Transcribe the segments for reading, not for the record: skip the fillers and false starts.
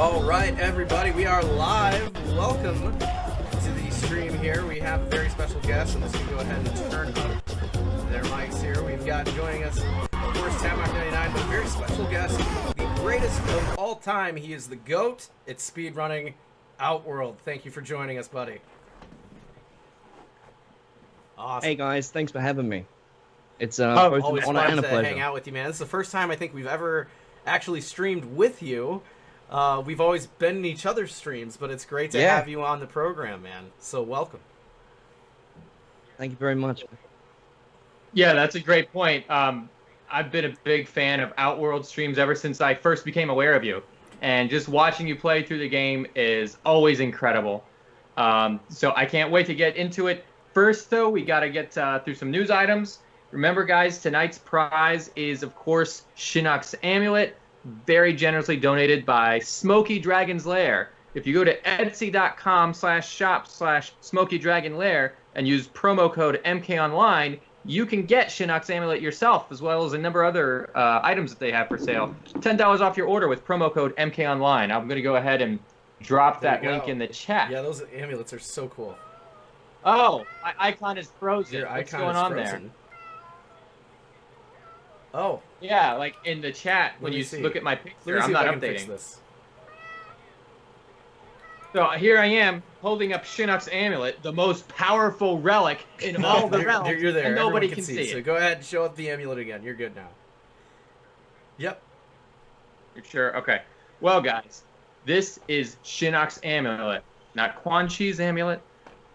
All right, everybody, we are live. Welcome to the stream here. We have a very special guest. I'm just going to go ahead and turn up their mics here. We've got joining us, of course, Tamrock99, but a very special guest, the greatest of all time. He is the GOAT. It's speedrunning Outworld. Thank you for joining us, buddy. Awesome. Hey, guys. Thanks for having me. It's both always an honor fun and a to pleasure. hang out with you, man. This is the first time I think we've ever actually streamed with you. We've always been in each other's streams, but it's great to have you on the program, man. So welcome. Thank you very much. Yeah, that's a great point. I've been a big fan of Outworld streams ever since I first became aware of you. And just watching you play through the game is always incredible. So I can't wait to get into it. First, though, we got to get through some news items. Remember, guys, tonight's prize is, of course, Shinnok's Amulet, very generously donated by Smoky Dragon's Lair. If you go to etsy.com/shop/Smoky Dragon Lair and use promo code MKOnline, you can get Shinnok's Amulet yourself, as well as a number of other items that they have for sale. $10 off your order with promo code MKOnline. I'm going to go ahead and drop that link in the chat. Yeah, those amulets are so cool. Oh, my icon is frozen. Your What's icon going is on frozen. there? Oh. Yeah, like in the chat, when you look at my picture, I'm not updating. This. So here I am, holding up Shinnok's Amulet, the most powerful relic in all the realms, you're there. and nobody Everyone can see So it. go ahead and show up the amulet again. You're good now. Yep. You're sure? Okay. Well, guys, this is Shinnok's Amulet. Not Quan Chi's Amulet.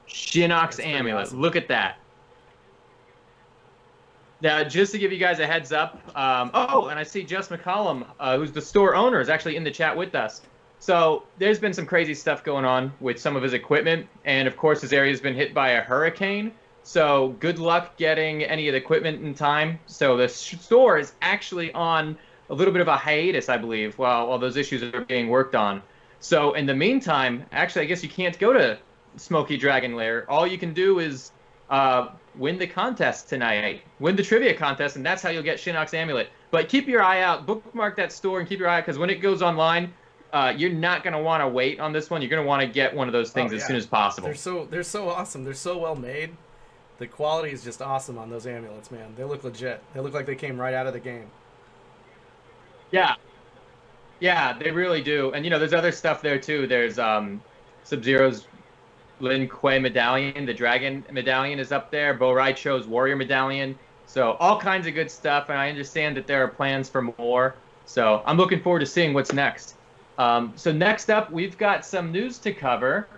Shinnok's Amulet. Awesome. Look at that. Now, just to give you guys a heads up, oh, and I see Jess McCollum, who's the store owner, is actually in the chat with us. So there's been some crazy stuff going on with some of his equipment, and of course his area has been hit by a hurricane. So good luck getting any of the equipment in time. So the store is actually on a little bit of a hiatus, I believe, while those issues are being worked on. So in the meantime, actually, I guess you can't go to Smoky Dragon Lair. All you can do is win the contest tonight. Win the trivia contest, and that's how you'll get Shinnok's Amulet. But keep your eye out. Bookmark that store and keep your eye out, because when it goes online, you're not going to want to wait on this one. You're going to want to get one of those things as soon as possible. They're so awesome. They're so well made. The quality is just awesome on those amulets, man. They look legit. They look like they came right out of the game. Yeah. Yeah, they really do. And, you know, there's other stuff there, too. There's Sub-Zero's Lin Kuei medallion, the dragon medallion is up there. Bo Raicho's warrior medallion. So all kinds of good stuff, and I understand that there are plans for more. So I'm looking forward to seeing what's next. So next up, we've got some news to cover,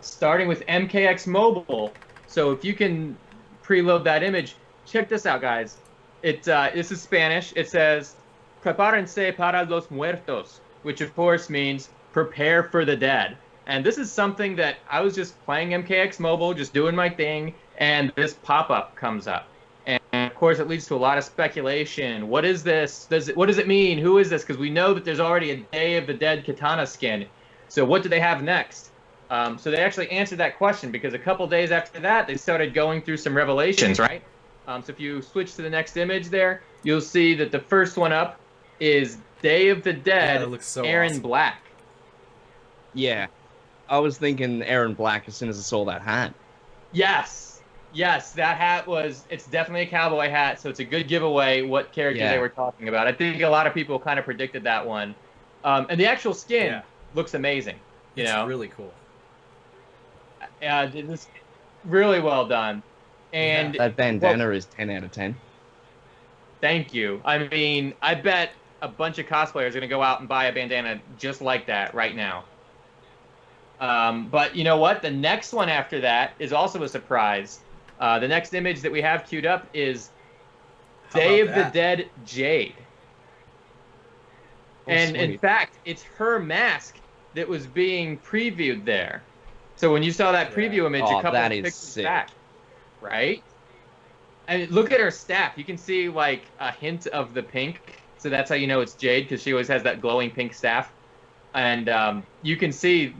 starting with MKX Mobile. So if you can preload that image, check this out, guys. This is Spanish. It says, "Prepárense para los muertos," which of course means prepare for the dead. And this is something that I was just playing MKX Mobile, just doing my thing, and this pop-up comes up. And of course, it leads to a lot of speculation. What is this? What does it mean? Who is this? Because we know that there's already a Day of the Dead katana skin. So what do they have next? So they actually answered that question, because a couple days after that, they started going through some revelations, right? So if you switch to the next image there, you'll see that the first one up is Day of the Dead, that looks so Erron awesome. Black. Yeah. I was thinking Erron Black as soon as I saw that hat. Yes, that hat it's definitely a cowboy hat, so it's a good giveaway what character they were talking about. I think a lot of people kind of predicted that one. And the actual skin looks amazing. It's really cool. It's really well done. And that bandana is 10 out of 10. Thank you. I mean, I bet a bunch of cosplayers are going to go out and buy a bandana just like that right now. But you know what? The next one after that is also a surprise. The next image that we have queued up is Day of the Dead Jade. And in fact, it's her mask that was being previewed there. So when you saw that preview image a couple of pictures back, right? And look at her staff. You can see like a hint of the pink. So that's how you know it's Jade, because she always has that glowing pink staff. And you can see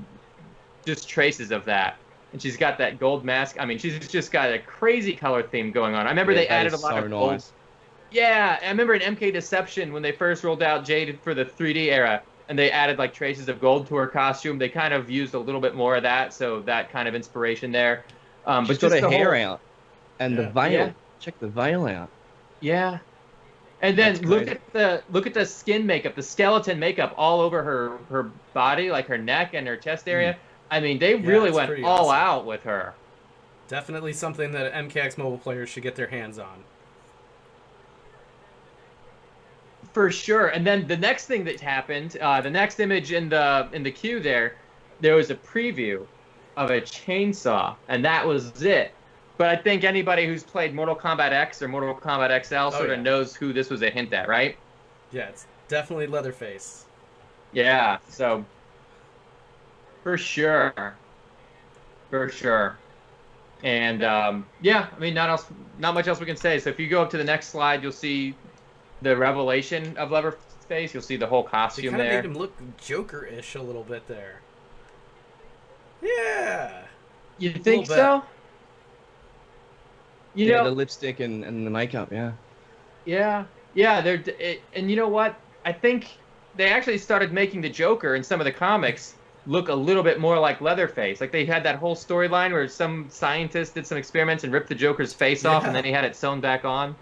just traces of that. And she's got that gold mask. I mean, she's just got a crazy color theme going on. I remember they added a lot of gold. Nice. Yeah, I remember in MK Deception when they first rolled out Jade for the 3D era, and they added like traces of gold to her costume. They kind of used a little bit more of that, so that kind of inspiration there. She's But got just her the hair whole, out and the Yeah. veil. Yeah. Check the veil out. Yeah. And then That's look crazy. at the skin makeup, the skeleton makeup all over her body, like her neck and her chest area. I mean, they Yeah, really it's went pretty all awesome. out with her. Definitely something that MKX Mobile players should get their hands on. For sure. And then the next thing that happened, the next image in the queue there was a preview of a chainsaw, and that was it. But I think anybody who's played Mortal Kombat X or Mortal Kombat XL sort of yeah. knows who this was a hint at, right? Yeah, it's definitely Leatherface. Yeah, so for sure. For sure. And yeah, I mean not much else we can say. So if you go up to the next slide, you'll see the revelation of Leatherface. You'll see the whole They costume kind of there. made him look Joker-ish a little bit there. Yeah. You think bit. so? You Yeah, know, the lipstick and the makeup, yeah. yeah, and you know what? I think they actually started making the Joker in some of the comics look a little bit more like Leatherface. Like they had that whole storyline where some scientist did some experiments and ripped the Joker's face off, Yeah. and then he had it sewn back on.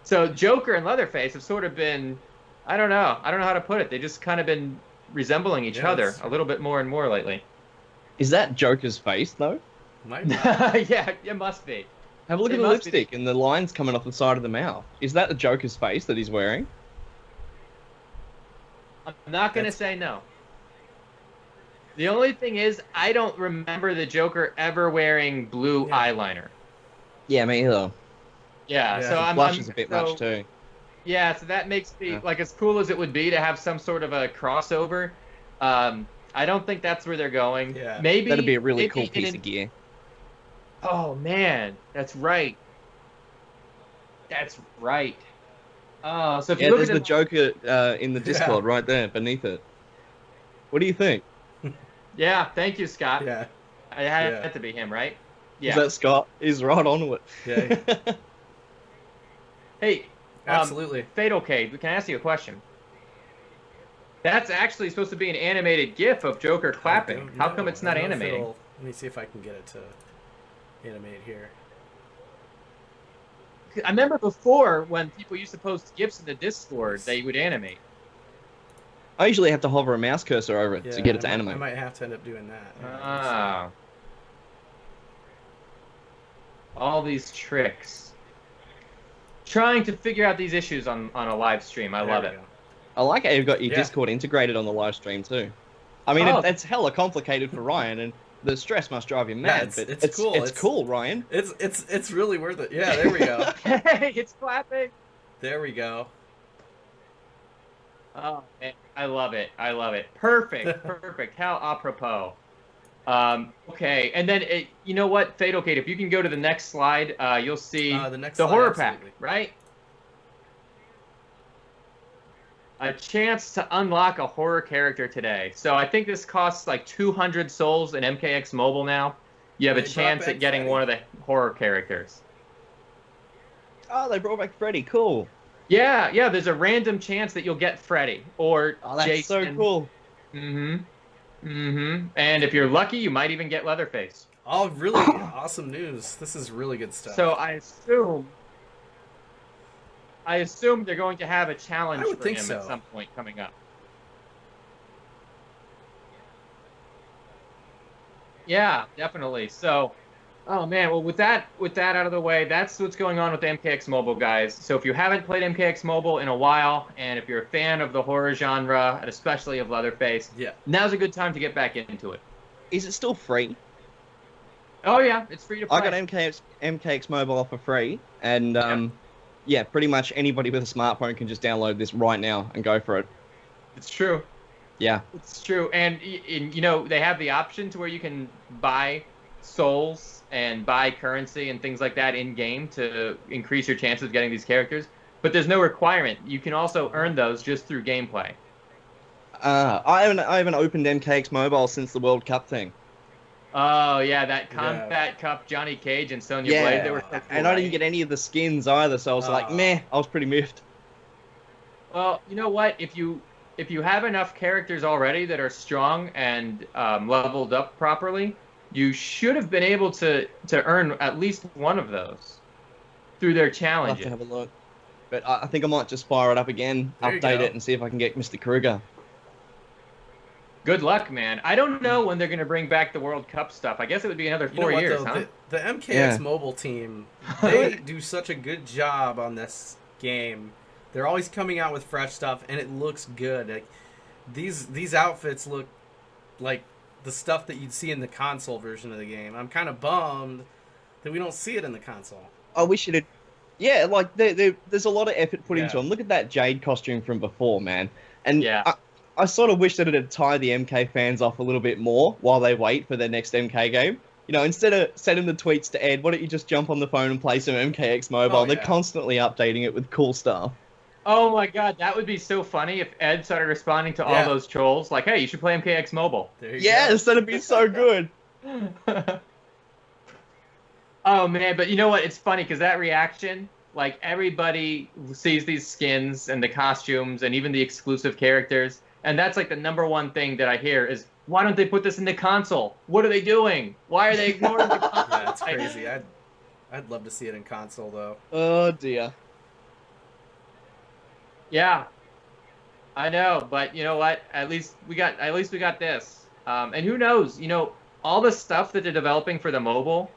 So Joker and Leatherface have sort of been, I don't know how to put it. They just kind of been resembling each Yeah, other it's- a little bit more and more lately. Is that Joker's face, though? Might be. Yeah, it must be. Have a look It at the must be. lipstick and the lines coming off the side of the mouth. Is that the Joker's face that he's wearing? I'm not going to That's- say no. The only thing is, I don't remember the Joker ever wearing blue Yeah. eyeliner. Yeah, me either. Yeah, Yeah. so I'm Blushes a bit so, much, too. Yeah, so that makes me, Yeah. like, as cool as it would be to have some sort of a crossover, I don't think that's where they're going. Yeah. Maybe That'd be a really maybe cool in piece an- of gear. Oh, man, that's right. That's right. Oh, so if Yeah, you look there's at the the Joker in the Discord right there, beneath it. What do you think? Yeah, thank you, Scott. Yeah. I had Yeah. to be him, right? Is Yeah. that Scott? He's right on to it. Yeah. Hey, Absolutely. Fatal Cade, can I ask you a question? That's actually supposed to be an animated GIF of Joker clapping. How come it's not animating? Let me see if I can get it to animate here. I remember before when people used to post GIFs in the Discord, they would animate. I usually have to hover a mouse cursor over it Yeah, to get it to I animate. might have to end up doing that. Ah. All these tricks. Trying to figure out these issues on a live stream. I There love we it. go. I like how you've got your Yeah. Discord integrated on the live stream too. I mean, Oh. it's hella complicated for Ryan, and the stress must drive you mad. it's- but it's cool. It's It's- cool, Ryan. It's really worth it. Yeah, there we go. Hey, it's clapping. There we go. Oh man, I love it. I love it. Perfect. Perfect. How apropos. Okay, and then you know what, Fatal Cade, if you can go to the next slide, you'll see The next the slide, horror absolutely. pack, right? A chance to unlock a horror character today. So I think this costs like 200 souls in MKX Mobile now. You have a They brought chance back at getting Freddy. one of the horror characters. Oh, they brought back Freddy. Cool. Yeah, there's a random chance that you'll get Freddy or Oh, that's Jason. so cool. And if you're lucky, you might even get Leatherface. All really awesome news. This is really good stuff. So I assume they're going to have a challenge I would for think him so. at some point coming up. Yeah, definitely. So, oh man, well with that out of the way, that's what's going on with MKX Mobile, guys. So if you haven't played MKX Mobile in a while, and if you're a fan of the horror genre, and especially of Leatherface, yeah, now's a good time to get back into it. Is it still free? Oh yeah, it's free to play. I got MKX Mobile for free, and yeah, pretty much anybody with a smartphone can just download this right now and go for it. It's true. Yeah. It's true, and you know they have the option to where you can buy souls and buy currency and things like that in game to increase your chances of getting these characters. But there's no requirement. You can also earn those just through gameplay. I haven't opened MKX Mobile since the World Cup thing. Oh yeah, that Combat Cup, Johnny Cage and Sonya Yeah, Blade. They were so cool, and I didn't right? get any of the skins either, so I was like, meh. I was pretty miffed. Well, you know what? If if you have enough characters already that are strong and leveled up properly, you should have been able to earn at least one of those through their I'll have challenges. to have a look. But I think I might just fire it up again, There you update go. it, and see if I can get Mr. Kruger. Good luck, man. I don't know when they're going to bring back the World Cup stuff. I guess it would be another 4 years, huh? The MKX Yeah. Mobile team, they do such a good job on this game. They're always coming out with fresh stuff, and it looks good. Like, these outfits look like the stuff that you'd see in the console version of the game. I'm kind of bummed that we don't see it in the console. I wish it had. Yeah, like there's a lot of effort put Yeah. into them. Look at that Jade costume from before, man. And Yeah. I sort of wish that it'd tie the MK fans off a little bit more while they wait for their next MK game. You know, instead of sending the tweets to Ed, why don't you just jump on the phone and play some MKX Mobile? Oh, They're yeah. constantly updating it with cool stuff. Oh my god, that would be so funny if Ed started responding to all Yeah. those trolls. Like, hey, you should play MKX Mobile. There you Yes, that'd be so good. Oh man, but you know what? It's funny because that reaction, like everybody sees these skins and the costumes and even the exclusive characters, and that's like the number one thing that I hear is, why don't they put this in the console? What are they doing? Why are they ignoring the console? Yeah, it's crazy. I'd love to see it in console though. Oh dear. Yeah, I know, but you know what? At least we got this. And who knows? You know, all the stuff that they're developing for the mobile.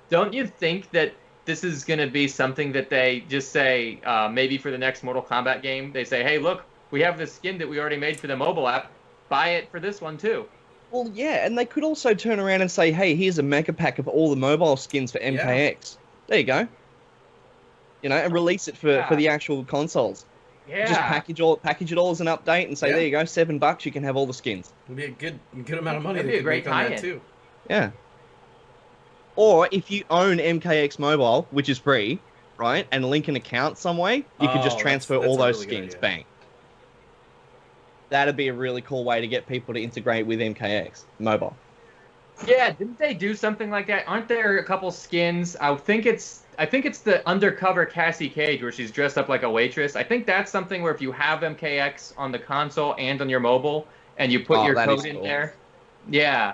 Don't you think that this is going to be something that they just say, maybe for the next Mortal Kombat game, they say, hey, look, we have this skin that we already made for the mobile app. Buy it for this one too. Well, yeah, and they could also turn around and say, hey, here's a mecha pack of all the mobile skins for MKX. There you go. You know, and release it for the actual consoles. Yeah. Just package it all as an update and say, Yeah. there you go, $7, you can have all the skins. It'd be a good amount of money. That'd they be a could great make on that tie-in. too. Yeah. Or if you own MKX Mobile, which is free, right, and link an account some way, you could just Oh, transfer that's all a those really good skins. idea. Bang. That'd be a really cool way to get people to integrate with MKX Mobile. Yeah, didn't they do something like that? Aren't there a couple skins? I think it's the undercover Cassie Cage where she's dressed up like a waitress. I think that's something where if you have MKX on the console and on your mobile and you put your that code is in cool. there. Yeah.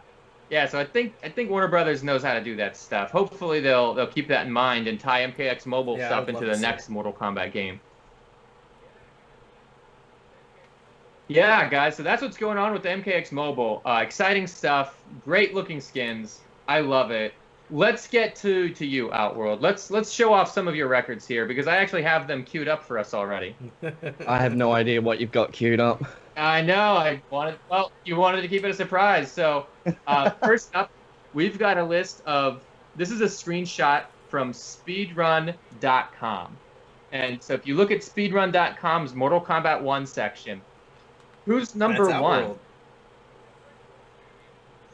Yeah, so I think Warner Brothers knows how to do that stuff. Hopefully they'll keep that in mind and tie MKX Mobile Yeah, I stuff would into love the to see next it. Mortal Kombat game. Yeah, guys, so that's what's going on with the MKX Mobile. Exciting stuff, great looking skins. I love it. Let's get to you, Outworld. Let's show off some of your records here because I actually have them queued up for us already. I have no idea what you've got queued up. I know. You wanted to keep it a surprise. So first up, we've got a list of. This is a screenshot from speedrun.com, and so if you look at speedrun.com's Mortal Kombat 1 section, who's number That's one?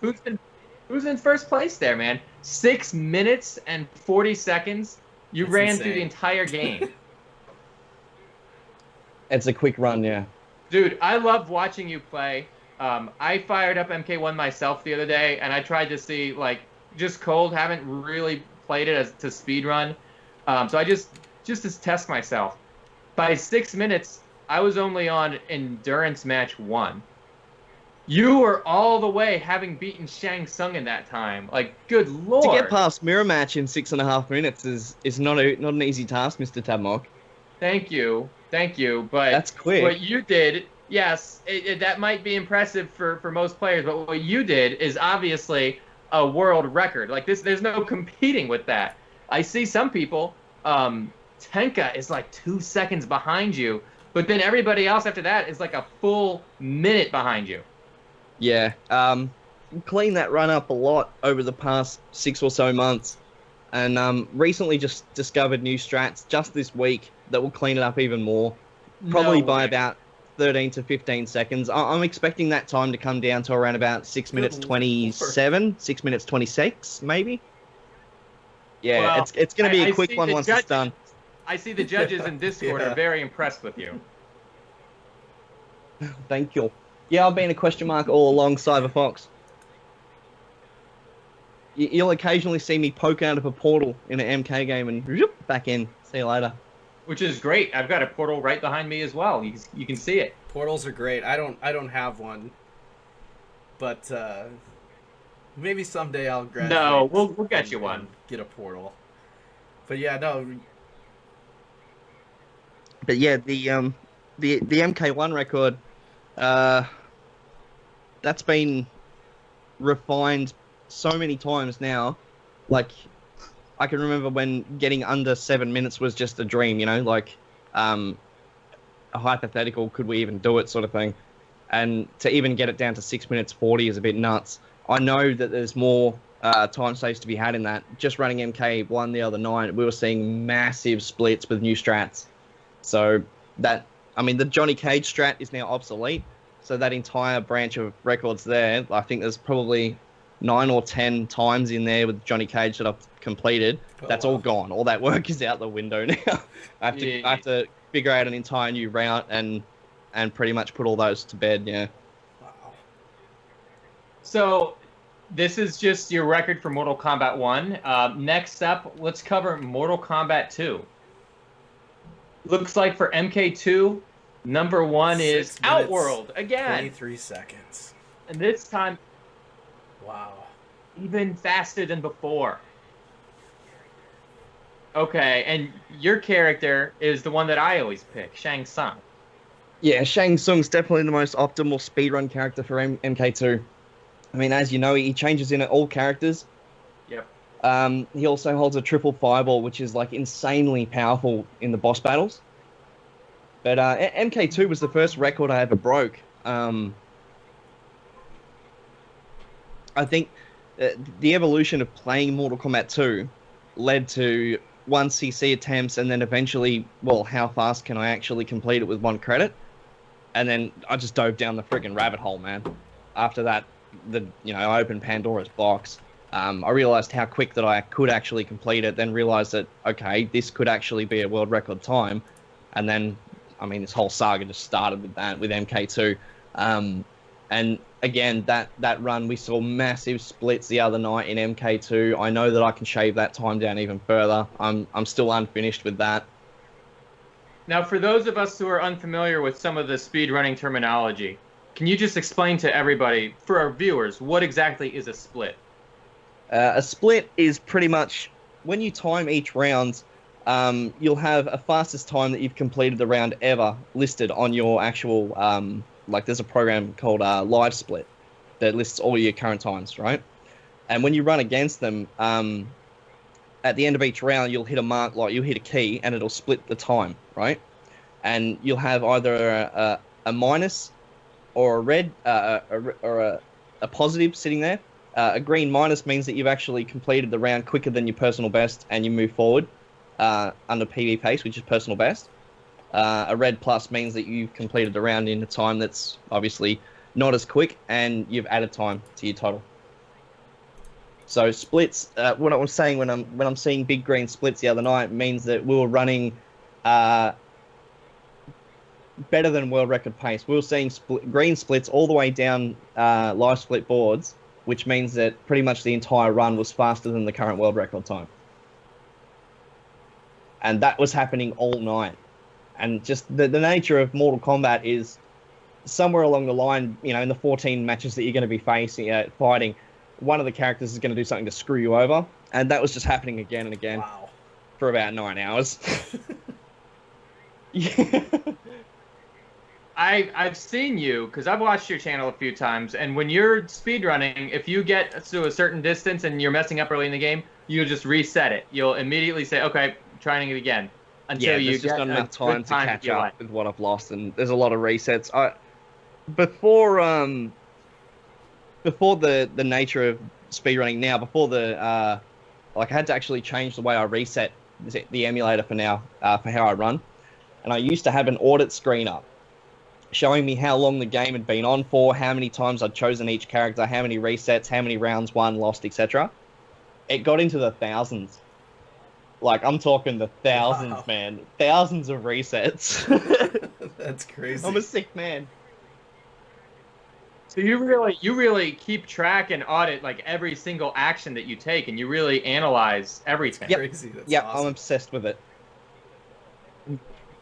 Outworld. Who's in first place there, man? 6 minutes and 40 seconds. You That's ran through insane. the entire game. It's a quick run, yeah. Dude, I love watching you play. I fired up MK1 myself the other day, and I tried to see, like, just cold, haven't really played it as to speedrun. So I just to test myself. By 6 minutes, I was only on Endurance Match 1. You were all the way having beaten Shang Tsung in that time. Like, good lord. To get past Mirror Match in 6.5 minutes is not an easy task, Mr. Tabmock. Thank you. But That's quick. what you did, yes, that might be impressive for most players, but what you did is obviously a world record. Like this, there's no competing with that. I see some people, Tenka is like 2 seconds behind you, but then everybody else after that is like a full minute behind you. Yeah, cleaned that run up a lot over the past 6 or so months, and recently just discovered new strats just this week that will clean it up even more, probably No by way. about 13 to 15 seconds. I'm expecting that time to come down to around about 6 minutes Good 27, 6 minutes 26, maybe. Yeah, Well, it's going to be I a quick see one the once judges- it's done. I see the judges in Discord Yeah. are very impressed with you. Thank you. Yeah, I've been a question mark all along, Cyber Fox. You'll occasionally see me poke out of a portal in an MK game and zoop, back in. See you later. which is great. I've got a portal right behind me as well. You can see it. Portals are great. I don't have one, but maybe someday I'll graduate. No, we'll get you one. Get a portal. But yeah, no. But yeah, the MK1 record, that's been refined so many times now. Like, I can remember when getting under 7 minutes was just a dream, you know, like a hypothetical, could we even do it sort of thing. And to even get it down to 6 minutes 40 is a bit nuts. I know that there's more time saves to be had in that. Just running MK1 the other night, we were seeing massive splits with new strats. So that, I mean, the Johnny Cage strat is now obsolete. So that entire branch of records there, I think there's probably 9 or 10 times in there with Johnny Cage that I've completed. That's all gone. All that work is out the window now. I have to figure out an entire new route and pretty much put all those to bed. Yeah. Wow. So this is just your record for Mortal Kombat 1. Next up, let's cover Mortal Kombat 2. Looks like for MK2, number 1 is Outworld again. 23 seconds. And this time, wow, even faster than before. Okay, and your character is the one that I always pick, Shang Tsung. Yeah, Shang Tsung's definitely the most optimal speedrun character for MK2. I mean, as you know, he changes in all characters. Yep. He also holds a triple fireball, which is like insanely powerful in the boss battles. But MK2 was the first record I ever broke. I think the evolution of playing Mortal Kombat 2 led to 1cc attempts, and then eventually, well, how fast can I actually complete it with 1 credit? And then I just dove down the friggin' rabbit hole, man. After that, I opened Pandora's box. I realized how quick that I could actually complete it, then realized that, okay, this could actually be a world record time. And then, I mean, this whole saga just started with that, with MK2. And again, that run, we saw massive splits the other night in MK2. I know that I can shave that time down even further. I'm still unfinished with that. Now, for those of us who are unfamiliar with some of the speedrunning terminology, can you just explain to everybody, for our viewers, what exactly is a split? A split is pretty much, when you time each round, you'll have a fastest time that you've completed the round ever listed on your actual, like there's a program called Live Split that lists all your current times, right? And when you run against them, at the end of each round, you'll hit a mark, like you'll hit a key, and it'll split the time, right? And you'll have either a minus or a red, or a positive sitting there. A green minus means that you've actually completed the round quicker than your personal best, and you move forward under PB pace, which is personal best. A red plus means that you've completed the round in a time that's obviously not as quick, and you've added time to your total. So splits, what I was saying when I'm seeing big green splits the other night, means that we were running better than world record pace. We were seeing green splits all the way down live split boards, which means that pretty much the entire run was faster than the current world record time. And that was happening all night. And just the nature of Mortal Kombat is somewhere along the line, in the 14 matches that you're going to be fighting, one of the characters is going to do something to screw you over. And that was just happening again and again. Wow. For about 9 hours. Yeah. I've seen you, because I've watched your channel a few times, and when you're speedrunning, if you get to a certain distance and you're messing up early in the game, you'll just reset it. You'll immediately say, okay, trying it again. Until you just get not enough time to catch up life. with what I've lost, and there's a lot of resets. Before the nature of speedrunning now, before I had to actually change the way I reset the emulator for now, for how I run. And I used to have an audit screen up showing me how long the game had been on for, how many times I'd chosen each character, how many resets, how many rounds won, lost, etc. It got into the thousands. Like, I'm talking the thousands, wow. Man. Thousands of resets. That's crazy. I'm a sick man. So you really keep track and audit like every single action that you take, and you really analyze everything. Yep. Crazy. That's yep, awesome. I'm obsessed with it.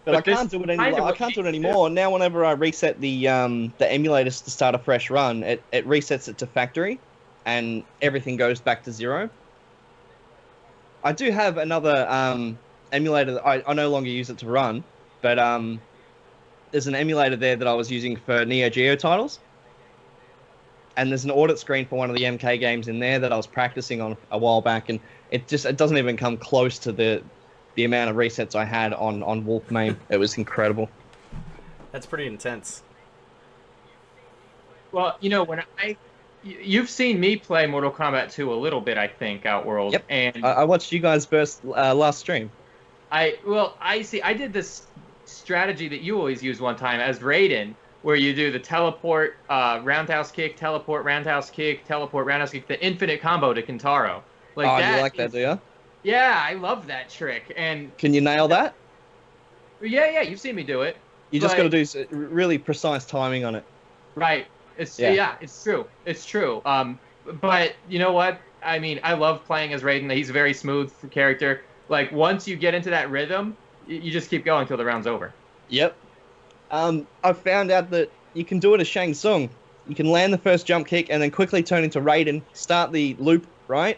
But I can't do it anymore. I can't do it anymore. Now, whenever I reset the emulators to start a fresh run, it resets it to factory, and everything goes back to 0. I do have another emulator that I no longer use it to run, but there's an emulator there that I was using for Neo Geo titles, and there's an audit screen for one of the MK games in there that I was practicing on a while back, and it doesn't even come close to the amount of resets I had on Wolf Main. It was incredible. That's pretty intense. Well, you've seen me play Mortal Kombat 2 a little bit, I think, Outworld. Yep. And I watched you guys burst last stream. I did this strategy that you always use one time as Raiden, where you do the teleport, roundhouse kick, teleport, roundhouse kick, teleport, roundhouse kick, the infinite combo to Kintaro. You like that, do you? Yeah, I love that trick. And can you nail that? Yeah, you've seen me do it. You just got to do really precise timing on it. Right. It's true. It's true. But you know what? I mean, I love playing as Raiden. He's a very smooth character. Like, once you get into that rhythm, you just keep going until the round's over. Yep. I found out that you can do it as Shang Tsung. You can land the first jump kick and then quickly turn into Raiden, start the loop, right?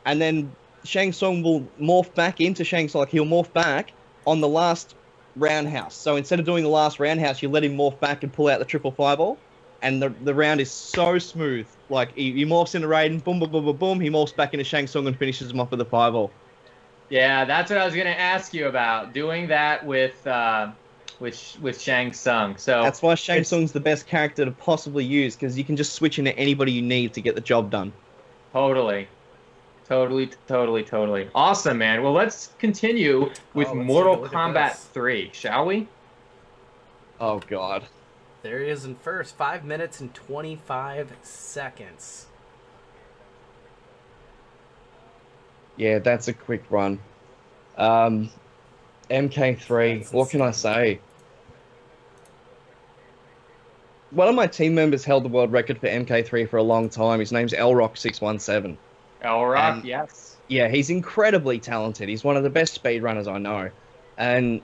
And then Shang Tsung will morph back into Shang Tsung. Like, he'll morph back on the last roundhouse. So instead of doing the last roundhouse, you let him morph back and pull out the triple fireball. And the round is so smooth. Like, he morphs into Raiden, boom, boom, boom, boom, boom. He morphs back into Shang Tsung and finishes him off with a fireball. Yeah, that's what I was going to ask you about. Doing that with Shang Tsung. So that's why Shang Tsung's the best character to possibly use, because you can just switch into anybody you need to get the job done. Totally. Awesome, man. Well, let's continue with Mortal Kombat 3, shall we? Oh, God. There he is in first. 5 minutes and 25 seconds. Yeah, that's a quick run. MK3, what can I say? One of my team members held the world record for MK3 for a long time. His name's Elrock617. Elrock, yes. Yeah, he's incredibly talented. He's one of the best speedrunners I know. And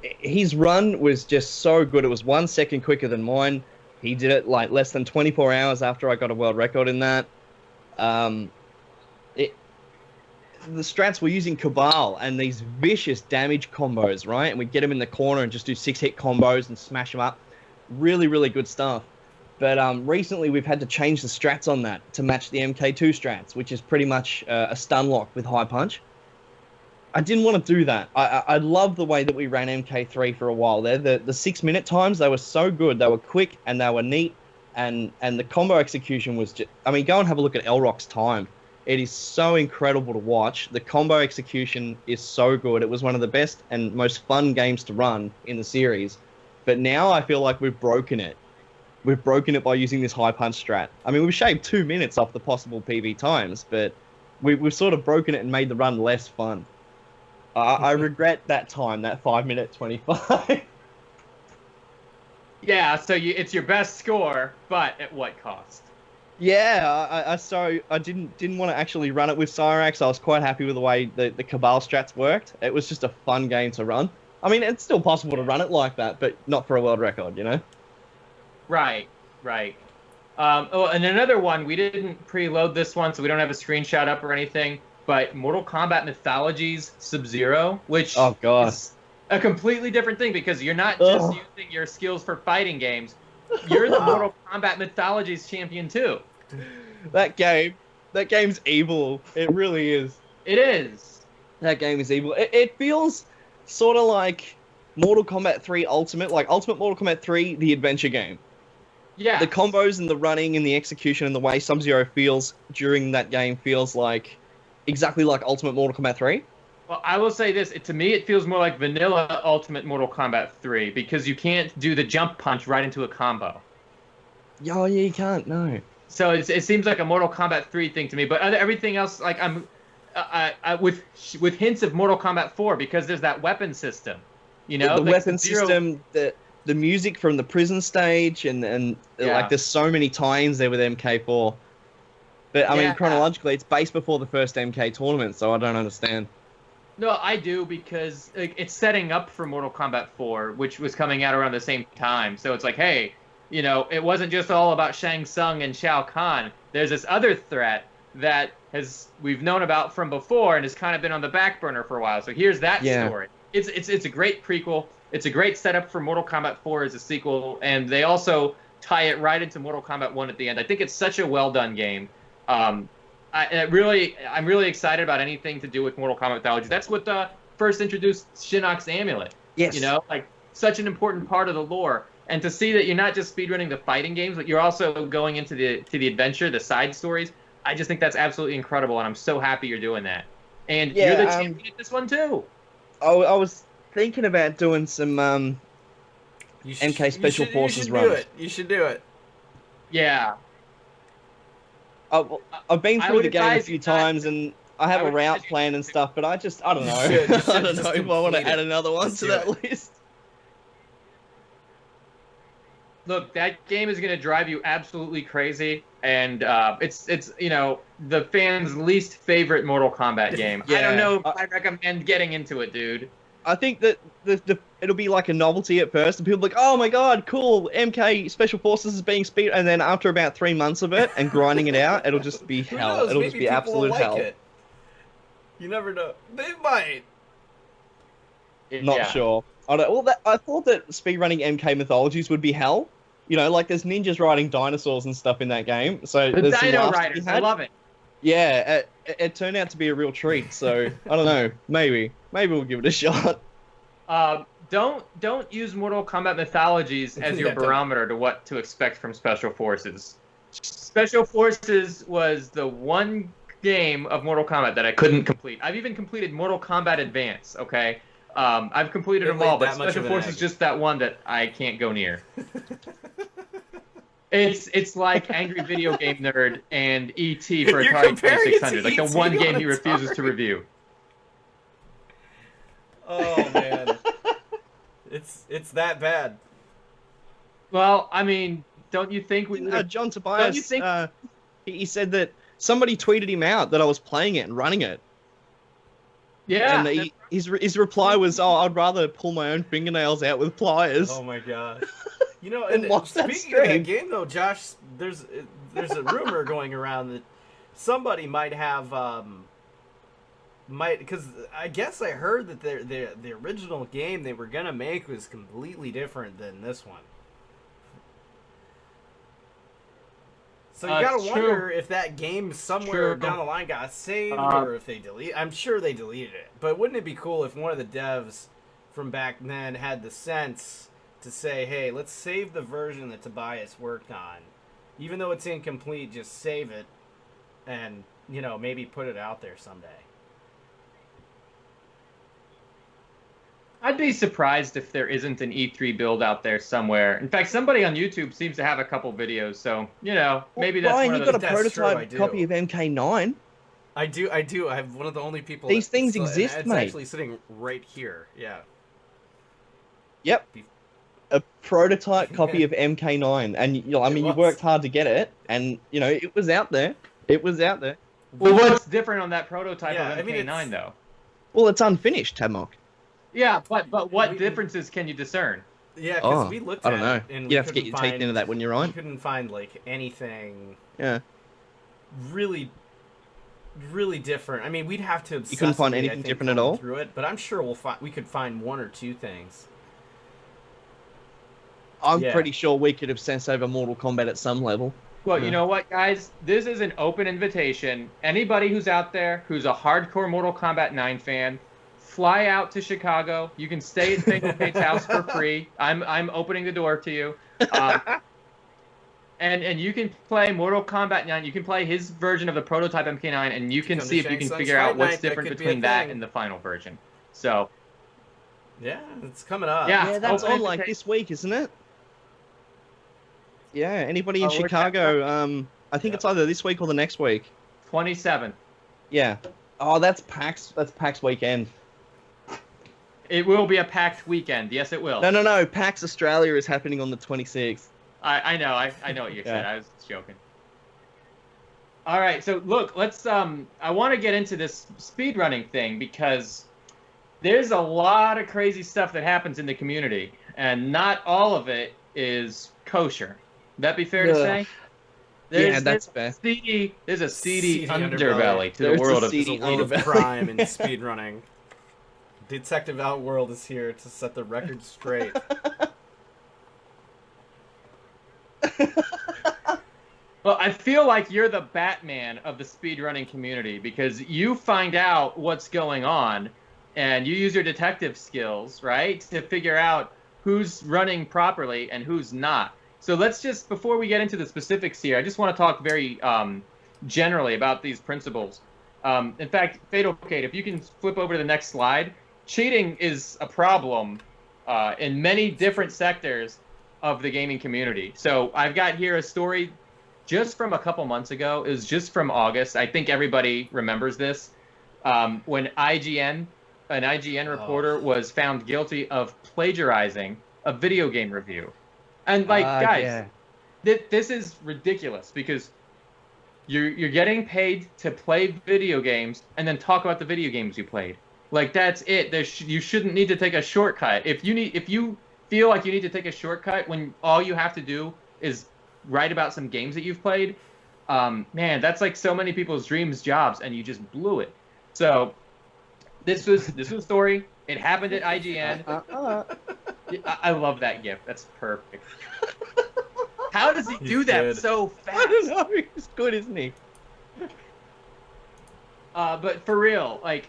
his run was just so good. It was 1 second quicker than mine. He did it like less than 24 hours after I got a world record in that. The strats were using Cabal and these vicious damage combos, right? And we'd get him in the corner and just do 6-hit combos and smash him up. Really, really good stuff. But recently we've had to change the strats on that to match the MK2 strats, which is pretty much a stun lock with high punch. I didn't want to do that. I love the way that we ran MK3 for a while there. The 6-minute times, they were so good. They were quick and they were neat. And the combo execution was just... I mean, go and have a look at Elrock's time. It is so incredible to watch. The combo execution is so good. It was one of the best and most fun games to run in the series. But now I feel like we've broken it. We've broken it by using this high punch strat. I mean, we've shaved 2 minutes off the possible PB times, but we've sort of broken it and made the run less fun. I regret that time, that 5 minute 25. Yeah, so it's your best score, but at what cost? Yeah, I didn't want to actually run it with Cyrax. I was quite happy with the way the Cabal strats worked. It was just a fun game to run. I mean, it's still possible to run it like that, but not for a world record, you know? Right. And another one, we didn't preload this one, so we don't have a screenshot up or anything, but Mortal Kombat Mythologies Sub-Zero, which is a completely different thing, because you're not just using your skills for fighting games. You're the Mortal Kombat Mythologies champion, too. That game's evil. It really is. It is. That game is evil. It feels sort of like Mortal Kombat 3 Ultimate, like Ultimate Mortal Kombat 3, the adventure game. Yeah. The combos and the running and the execution and the way Sub-Zero feels during that game feels like exactly like Ultimate Mortal Kombat 3. Well, I will say this. To me, it feels more like vanilla Ultimate Mortal Kombat 3, because you can't do the jump punch right into a combo. Oh, yeah, you can't, no. So it seems like a Mortal Kombat 3 thing to me. But everything else, like with hints of Mortal Kombat 4, because there's that weapon system. You know, the weapon system, the music from the prison stage, and like there's so many tie-ins there with MK4. But I mean, chronologically, it's based before the first MK tournament, so I don't understand. No, I do because like, it's setting up for Mortal Kombat 4, which was coming out around the same time. So it's like, hey, you know, it wasn't just all about Shang Tsung and Shao Kahn. There's this other threat that we've known about from before and has kind of been on the back burner for a while. So here's that story. It's a great prequel. It's a great setup for Mortal Kombat 4 as a sequel, and they also tie it right into Mortal Kombat 1 at the end. I think it's such a well done game. I'm really excited about anything to do with Mortal Kombat Mythologies. That's what first introduced Shinnok's amulet. Yes. You know, like such an important part of the lore. And to see that you're not just speedrunning the fighting games, but you're also going into the adventure, the side stories. I just think that's absolutely incredible, and I'm so happy you're doing that. And you're the champion at this one too. I was thinking about doing some MK Special Forces runs. You should do it. Yeah. I've been through the game a few times, and I have a route plan and stuff, but I don't know. You should I don't know if I want to add another one to that list. Look, that game is going to drive you absolutely crazy, and it's you know, the fans' least favorite Mortal Kombat game. Yeah. I don't know if I recommend getting into it, dude. I think that it'll be like a novelty at first, and people are like, oh my god, cool, MK Special Forces is being speed, and then after about 3 months of it and grinding it out, it'll just be Who hell. knows? It'll Maybe just be people absolute will like hell. it. You never know. They might. Not sure. I thought that speedrunning MK Mythologies would be hell. You know, like there's ninjas riding dinosaurs and stuff in that game. So The there's some Dino laughs to be Riders, I had. love it. Yeah, it turned out to be a real treat. So I don't know. Maybe we'll give it a shot. Don't use Mortal Kombat Mythologies as your barometer to what to expect from Special Forces. Special Forces was the one game of Mortal Kombat that I couldn't complete. I've even completed Mortal Kombat Advance, okay? I've completed them all, but Special Forces is just that one that I can't go near. It's like Angry Video Game Nerd and E.T. for You're Atari comparing it to 2600, like the E.T. one game on he refuses to Atari. review. Oh man, it's that bad. Well, I mean, don't you think we? John Tobias, Don't you think? he said that somebody tweeted him out that I was playing it and running it. Yeah. And his reply was, "Oh, I'd rather pull my own fingernails out with pliers." Oh my god. You know, And and watch that speaking of that stream. game though, Josh, there's a rumor going around that somebody might have because I guess I heard that the original game they were gonna make was completely different than this one. So you gotta wonder if that game somewhere down the line got saved or if they delete. I'm sure they deleted it, but wouldn't it be cool if one of the devs from back then had the sense to say, "Hey, let's save the version that Tobias worked on, even though it's incomplete. Just save it, and maybe put it out there someday." I'd be surprised if there isn't an E3 build out there somewhere. In fact, somebody on YouTube seems to have a couple videos, so maybe that's Ryan, one you've of got those. a That's true, I prototype do. copy of MK9. I do. I have one of the only people. These things and exist, it's mate. actually sitting right here. Yeah. Yep. A prototype copy of MK9, and you worked hard to get it, and it was out there. It was out there. Well, what's different on that prototype Yeah, of I mean, MK9 though? Well, it's unfinished, Tamok. Yeah, but what differences can you discern? Yeah, because Oh, we looked I at don't know. it and You we have to get couldn't your teeth find- into that when you're We on. couldn't find like anything Yeah. really, really different. I mean, we'd have to. You couldn't find obsessively, I anything think, different at comb all? through it, but I'm sure we could find one or two things. I'm Yeah. pretty sure we could obsess over Mortal Kombat at some level. Well, Yeah. you know what, guys? This is an open invitation. Anybody who's out there who's a hardcore Mortal Kombat 9 fan, fly out to Chicago. You can stay at Fatal Kate's house for free. I'm opening the door to you. And you can play Mortal Kombat 9. You can play his version of the prototype MK9, and you can Come to see if you Shang can Tsung's figure out Fight what's Night, that different could be between a that thing. and the final version. So, Yeah, it's coming up. Yeah. Yeah, that's open on like invitation. this week, isn't it? Yeah, anybody in Oh, we're Chicago, I think Yeah. it's either this week or the next week. 27. Yeah. Oh, that's PAX weekend. It will be a packed weekend. Yes, it will. No. PAX Australia is happening on the 26th. I know. I know what you said. Yeah. I was joking. All right. So look, let's. I want to get into this speedrunning thing because there's a lot of crazy stuff that happens in the community, and not all of it is kosher. Would that be fair to say? That's fair. There's a seedy underbelly to There's the world a of seedy There's a world of underbelly. crime and speedrunning. Detective Outworld is here to set the record straight. Well, I feel like you're the Batman of the speedrunning community because you find out what's going on and you use your detective skills, right, to figure out who's running properly and who's not. So let's just, before we get into the specifics here, I just want to talk very generally about these principles. In fact, Fatal Kate, if you can flip over to the next slide, cheating is a problem in many different sectors of the gaming community. So I've got here a story just from a couple months ago. It was just from August. I think everybody remembers this. When an IGN reporter was found guilty of plagiarizing a video game review. And guys, this is ridiculous because you're getting paid to play video games and then talk about the video games you played. Like, that's it. You shouldn't need to take a shortcut. If you feel like you need to take a shortcut when all you have to do is write about some games that you've played, man, that's like so many people's dreams jobs, and you just blew it. So this was a story. It happened at IGN. I love that GIF. That's perfect. How does he do that good. so fast? I don't know. He's good, isn't he? But for real, like,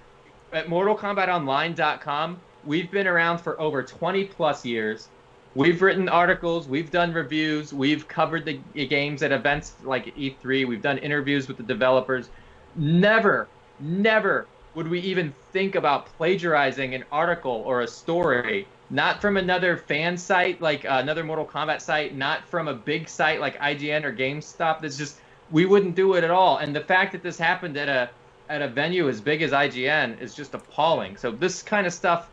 at MortalKombatOnline.com, we've been around for over 20 plus years. We've written articles, we've done reviews, we've covered the games at events like E3, we've done interviews with the developers. Never would we even think about plagiarizing an article or a story, not from another fan site like another Mortal Kombat site, not from a big site like IGN or GameStop. That's just, we wouldn't do it at all. And the fact that this happened at a venue as big as IGN is just appalling. So this kind of stuff,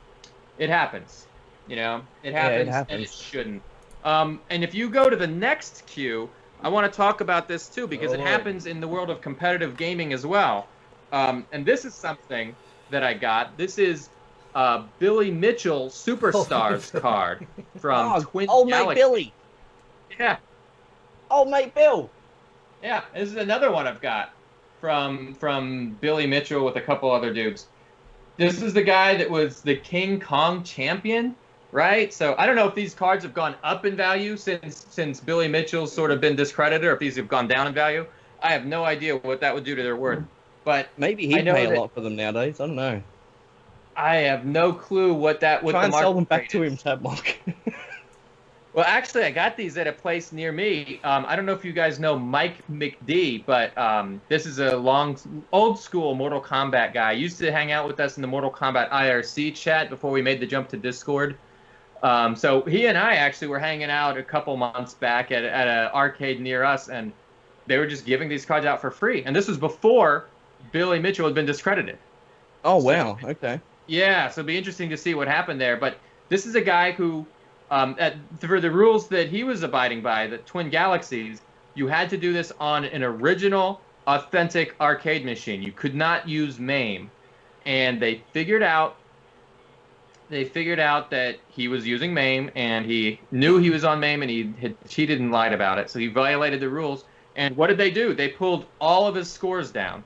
it happens. You know, it happens, and it shouldn't. And if you go to the next queue, I want to talk about this too, because it happens in the world of competitive gaming as well. And this is something that I got. This is Billy Mitchell Superstars card from Twin Old Galaxy. mate Billy. Yeah. Old mate Bill. Yeah, this is another one I've got from Billy Mitchell with a couple other dudes. This is the guy that was the King Kong champion, right? So I don't know if these cards have gone up in value since Billy Mitchell's sort of been discredited, or if these have gone down in value. I have no idea what that would do to their worth. But maybe he'd pay a lot for them nowadays. I don't know. I have no clue what Try the and sell them market back rate to is. him, Tablock. Well, actually, I got these at a place near me. I don't know if you guys know Mike McD, but this is a old school Mortal Kombat guy. He used to hang out with us in the Mortal Kombat IRC chat before we made the jump to Discord. So he and I actually were hanging out a couple months back at an arcade near us, and they were just giving these cards out for free. And this was before Billy Mitchell had been discredited. Oh, wow. Okay. Yeah, so it'd be interesting to see what happened there. But this is a guy who, for the rules that he was abiding by, the Twin Galaxies, you had to do this on an original, authentic arcade machine. You could not use MAME. And they figured out that he was using MAME, and he knew he was on MAME, and he had cheated and lied about it. So he violated the rules. And what did they do? They pulled all of his scores down.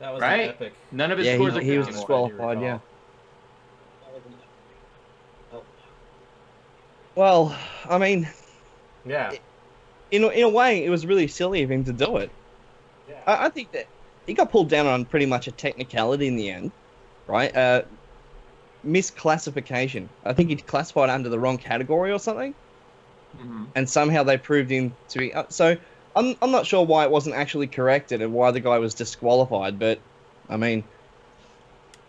That was right? epic. None of his scores are he was counted. disqualified, yeah. Well, I mean, Yeah. in a way, it was really silly of him to do it. Yeah. I think that he got pulled down on pretty much a technicality in the end, right? Misclassification. I think he'd classified under the wrong category or something, and somehow they proved him to be. So I'm not sure why it wasn't actually corrected and why the guy was disqualified. But I mean,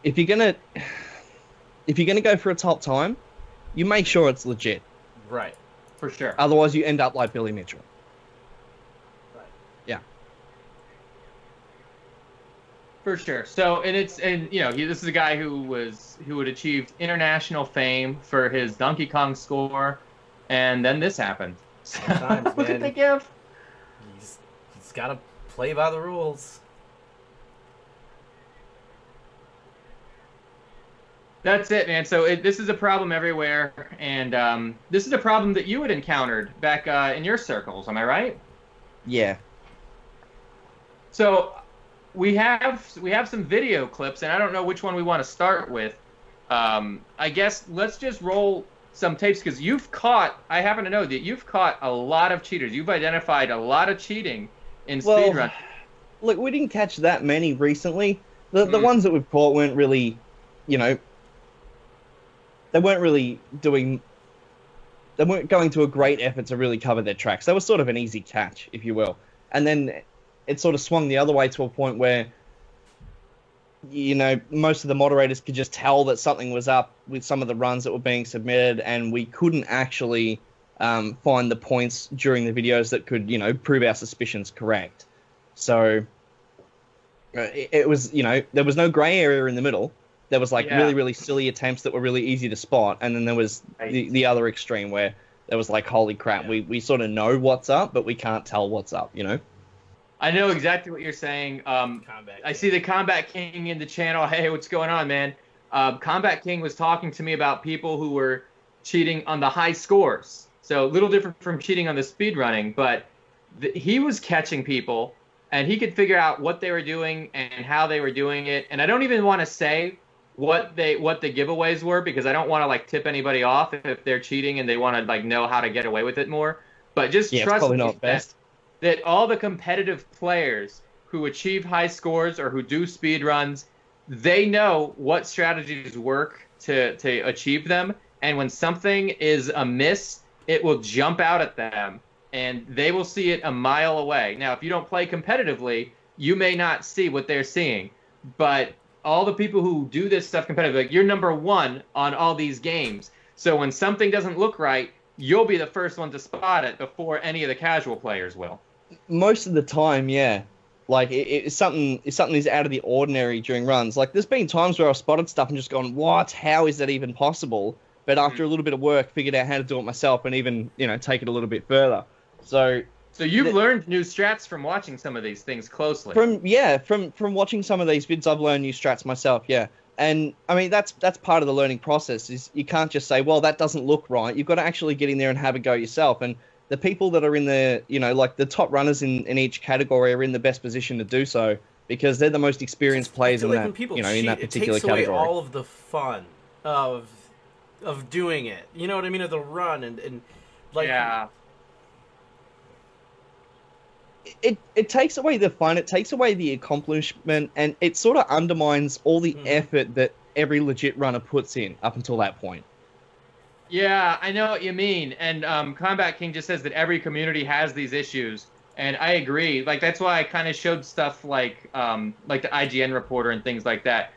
if you're gonna go for a top time, you make sure it's legit. Right. For sure. Otherwise, you end up like Billy Mitchell. Right. Yeah. For sure. So, this is a guy who had achieved international fame for his Donkey Kong score, and then this happened. So, Sometimes, look man. at the gift. He's got to play by the rules. That's it, man. So this is a problem everywhere, and this is a problem that you had encountered back in your circles. Am I right? Yeah. So we have some video clips, and I don't know which one we want to start with. I guess let's just roll some tapes because I happen to know that you've caught a lot of cheaters. You've identified a lot of cheating in speedrun. Look, we didn't catch that many recently. The ones that we've caught weren't really, they weren't going to a great effort to really cover their tracks. They were sort of an easy catch, if you will. And then it sort of swung the other way to a point where, most of the moderators could just tell that something was up with some of the runs that were being submitted, and we couldn't actually find the points during the videos that could, prove our suspicions correct. So it was, there was no gray area in the middle. There was really, really silly attempts that were really easy to spot, and then there was the other extreme where there was like, holy crap, we sort of know what's up, but we can't tell what's up, I know exactly what you're saying. I see the Combat King in the channel. Hey, what's going on, man? Combat King was talking to me about people who were cheating on the high scores. So a little different from cheating on the speedrunning, but he was catching people, and he could figure out what they were doing and how they were doing it. And I don't even want to say what the giveaways were, because I don't want to tip anybody off if they're cheating and they want to know how to get away with it more. But just trust me that all the competitive players who achieve high scores or who do speed runs, they know what strategies work to achieve them. And when something is amiss, it will jump out at them, and they will see it a mile away. Now, if you don't play competitively, you may not see what they're seeing, but all the people who do this stuff competitively, you're number one on all these games. So when something doesn't look right, you'll be the first one to spot it before any of the casual players will. Most of the time, yeah. If something is out of the ordinary during runs, there's been times where I've spotted stuff and just gone, what? How is that even possible? But after a little bit of work, figured out how to do it myself and even, take it a little bit further. So you've learned new strats from watching some of these things closely. From watching some of these vids, I've learned new strats myself, yeah. And I mean, that's part of the learning process. Is you can't just say, well, that doesn't look right. You've got to actually get in there and have a go yourself. And the people that are in the, the top runners in each category are in the best position to do so, because they're the most experienced players in that, cheat, in that particular it takes category. away all of the fun of doing it. You know what I mean? Of the run and yeah. It takes away the fun, it takes away the accomplishment, and it sort of undermines all the effort that every legit runner puts in up until that point. Yeah, I know what you mean. And Combat King just says that every community has these issues, and I agree. That's why I kind of showed stuff like the IGN reporter and things like that.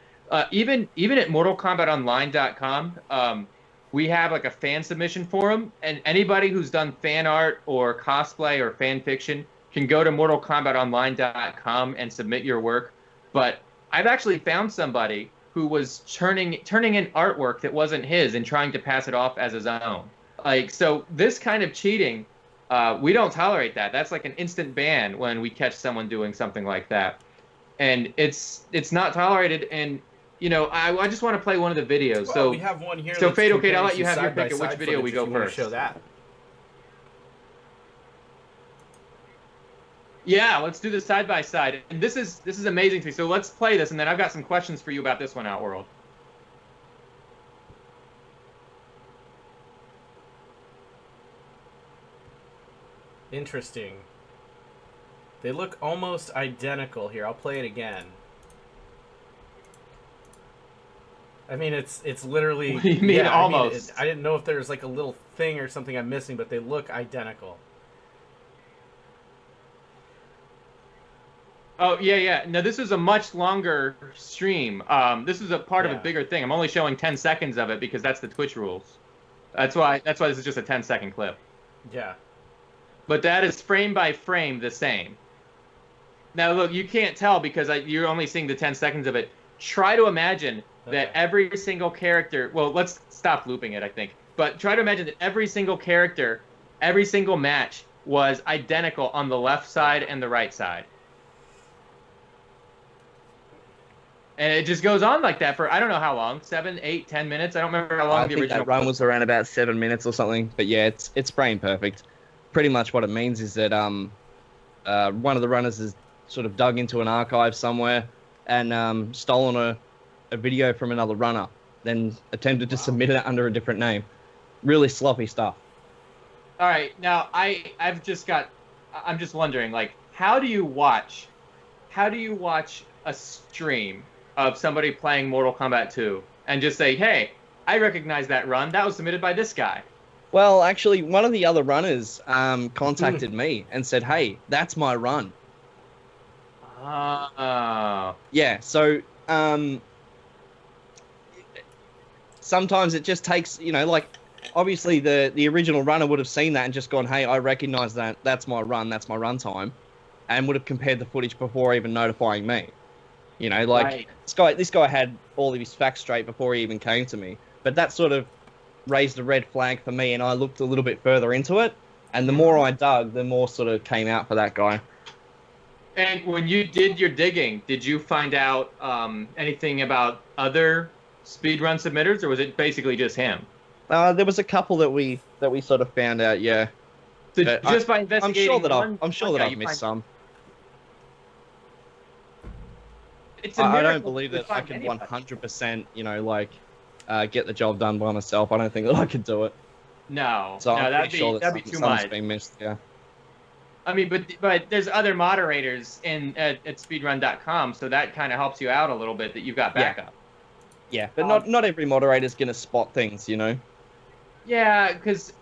Even at MortalKombatOnline.com, we have a fan submission forum, and anybody who's done fan art or cosplay or fan fiction can go to MortalKombatOnline.com and submit your work. But I've actually found somebody who was turning in artwork that wasn't his and trying to pass it off as his own. So this kind of cheating, we don't tolerate that. That's like an instant ban when we catch someone doing something like that. And it's not tolerated. And, I just want to play one of the videos. Well, so we have one here. So Fade, okay, I'll let you have your pick of which video we go first. Show that. Yeah, let's do the side-by-side. And this is amazing to me. So let's play this, and then I've got some questions for you about this one, Outworld. Interesting. They look almost identical here. I'll play it again. I mean, it's literally... What do you mean, almost? I didn't know if there was a little thing or something I'm missing, but they look identical. Oh, yeah. No, this is a much longer stream. This is a part of a bigger thing. I'm only showing 10 seconds of it because that's the Twitch rules. That's why this is just a 10-second clip. Yeah. But that is frame by frame the same. Now, look, you can't tell because you're only seeing the 10 seconds of it. Try to imagine that every single character... Well, let's stop looping it, I think. But try to imagine that every single character, every single match was identical on the left side and the right side. And it just goes on like that for I don't know how long, 7, 8, 10 minutes. I don't remember how long I the think original that run was around about 7 minutes or something. But yeah, it's frame perfect. Pretty much what it means is that one of the runners has sort of dug into an archive somewhere and stolen a video from another runner, then attempted to submit it under a different name. Really sloppy stuff. All right, now I'm just wondering, like, how do you watch a stream of somebody playing Mortal Kombat 2 and just say, hey, I recognize that run. That was submitted by this guy. Well, actually, one of the other runners contacted me and said, hey, that's my run. Oh. Yeah, so sometimes it just takes, like, obviously the original runner would have seen that and just gone, hey, I recognize that. That's my run time, and would have compared the footage before even notifying me. Right. this guy had all of his facts straight before he even came to me. But that sort of raised a red flag for me, and I looked a little bit further into it. And the more I dug, the more sort of came out for that guy. And when you did your digging, did you find out anything about other speedrun submitters, or was it basically just him? There was a couple that we sort of found out, yeah. So just by investigating, I'm sure that I've missed some. I don't believe that I can 100%, get the job done by myself. I don't think that I could do it. No, So I'm that'd pretty sure be that too someone's much. been missed, yeah. I mean, but there's other moderators at speedrun.com, so that kind of helps you out a little bit that you've got backup. Yeah, but not every moderator's going to spot things, Yeah, because,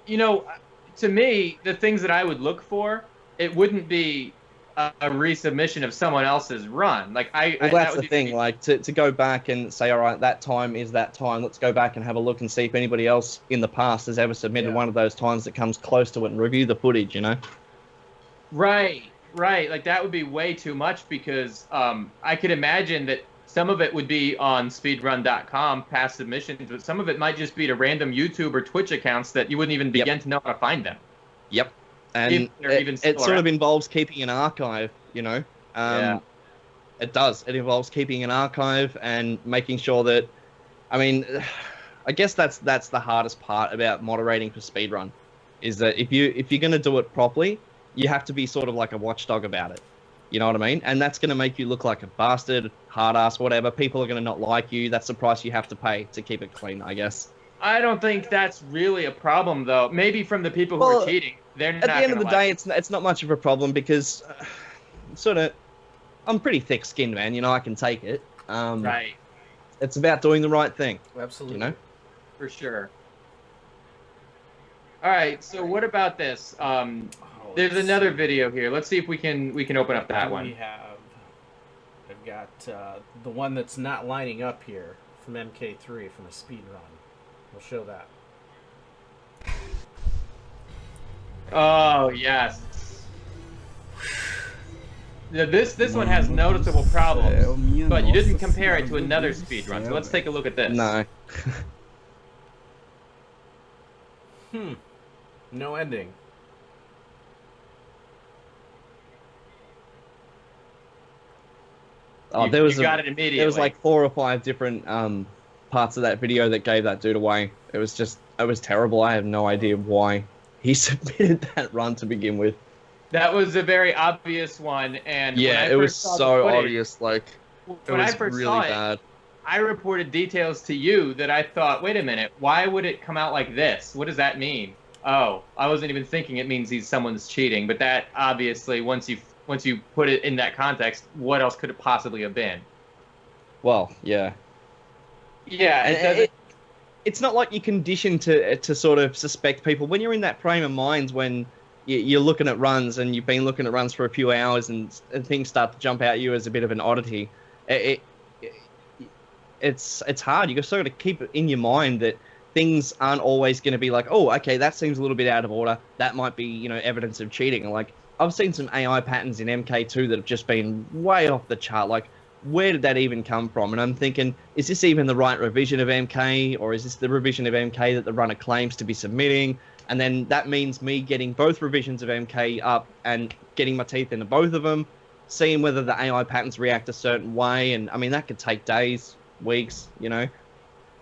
to me, the things that I would look for, it wouldn't be a resubmission of someone else's run. Like that's the thing. Like to go back and say, all right, that time is that time. Let's go back and have a look and see if anybody else in the past has ever submitted one of those times that comes close to it, and review the footage. Right. Like that would be way too much because I could imagine that some of it would be on speedrun.com past submissions, but some of it might just be to random YouTube or Twitch accounts that you wouldn't even begin to know how to find them. Yep. And it sort of involves keeping an archive, Yeah. It does. It involves keeping an archive and making sure that, I guess that's the hardest part about moderating for speedrun, is that if you're going to do it properly, you have to be sort of like a watchdog about it. You know what I mean? And that's going to make you look like a bastard, hard ass, whatever. People are going to not like you. That's the price you have to pay to keep it clean, I guess. I don't think that's really a problem, though. Maybe from the people who are cheating. They're not. At the end of the day, it's not much of a problem because I'm pretty thick-skinned, man. I can take it. Right. It's about doing the right thing. Absolutely. For sure. All right. So what about this? There's another video here. Let's see if we can open up that one. I've got the one that's not lining up here from MK3 from a speed run. We'll show that. Oh yes. This one has noticeable problems, but you didn't compare it to another speedrun. So let's take a look at this. No. No ending. Oh, You got it immediately. There was like 4 or 5 different parts of that video that gave that dude away. It was terrible. I have no idea why he submitted that run to begin with. That was a very obvious one, and yeah, it was so obvious. Like, it was really bad. I reported details to you that I thought, wait a minute, why would it come out like this? What does that mean? Oh, I wasn't even thinking it means someone's cheating, but that obviously once you put it in that context, what else could it possibly have been? Well, yeah. Yeah, and it's not like you're conditioned to sort of suspect people. When you're in that frame of mind when you're looking at runs and you've been looking at runs for a few hours and things start to jump out at you as a bit of an oddity, it's hard. You've sort of keep it in your mind that things aren't always going to be like, oh, okay, that seems a little bit out of order. That might be, evidence of cheating. Like, I've seen some AI patterns in MK2 that have just been way off the chart. Like, where did that even come from? And I'm thinking, is this even the right revision of MK, or is this the revision of MK that the runner claims to be submitting? And then that means me getting both revisions of MK up and getting my teeth into both of them. seeing whether the AI patterns react a certain way, and I mean that could take days, weeks,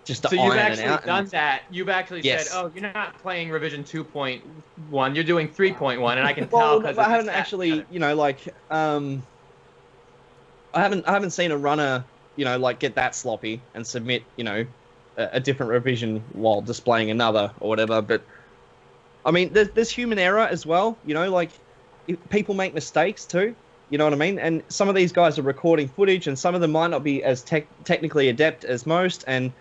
just to So you've iron it actually out. done that. You've actually Yes. said, "Oh, you're not playing revision 2.1. You're doing 3.1," and I can tell Well, because I haven't actually, I haven't seen a runner, get that sloppy and submit, a different revision while displaying another or whatever. But I mean, there's human error as well. People make mistakes too. You know what I mean? And some of these guys are recording footage, and some of them might not be as technically adept as most. And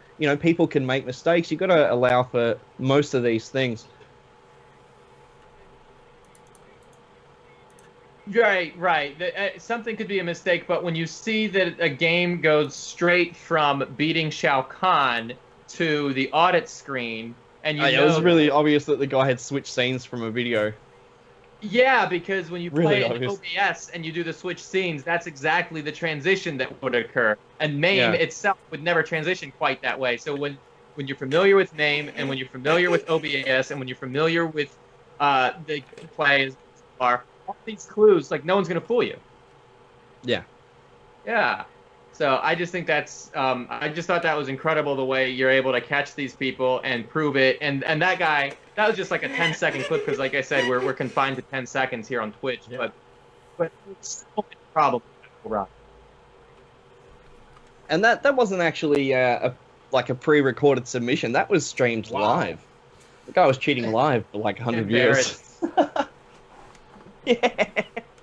people can make mistakes. You've got to allow for most of these things. Right. Something could be a mistake, but when you see that a game goes straight from beating Shao Kahn to the audit screen, and It was really obvious that the guy had switched scenes from a video. Yeah, because when you play Really in obvious. OBS and you do the switch scenes, that's exactly the transition that would occur. And MAME itself would never transition quite that way. So when you're familiar with MAME, and when you're familiar with OBS, and when you're familiar with the plays, are all these clues, like no one's gonna fool you. Yeah. Yeah. So I just think that's I just thought that was incredible the way you're able to catch these people and prove it. And that guy, that was just like a 10-second clip because, like I said, we're confined to 10 seconds here on Twitch. Yeah. But it's so many problems. And that wasn't actually a pre-recorded submission. That was streamed live. The guy was cheating live for like 100 years. Yeah.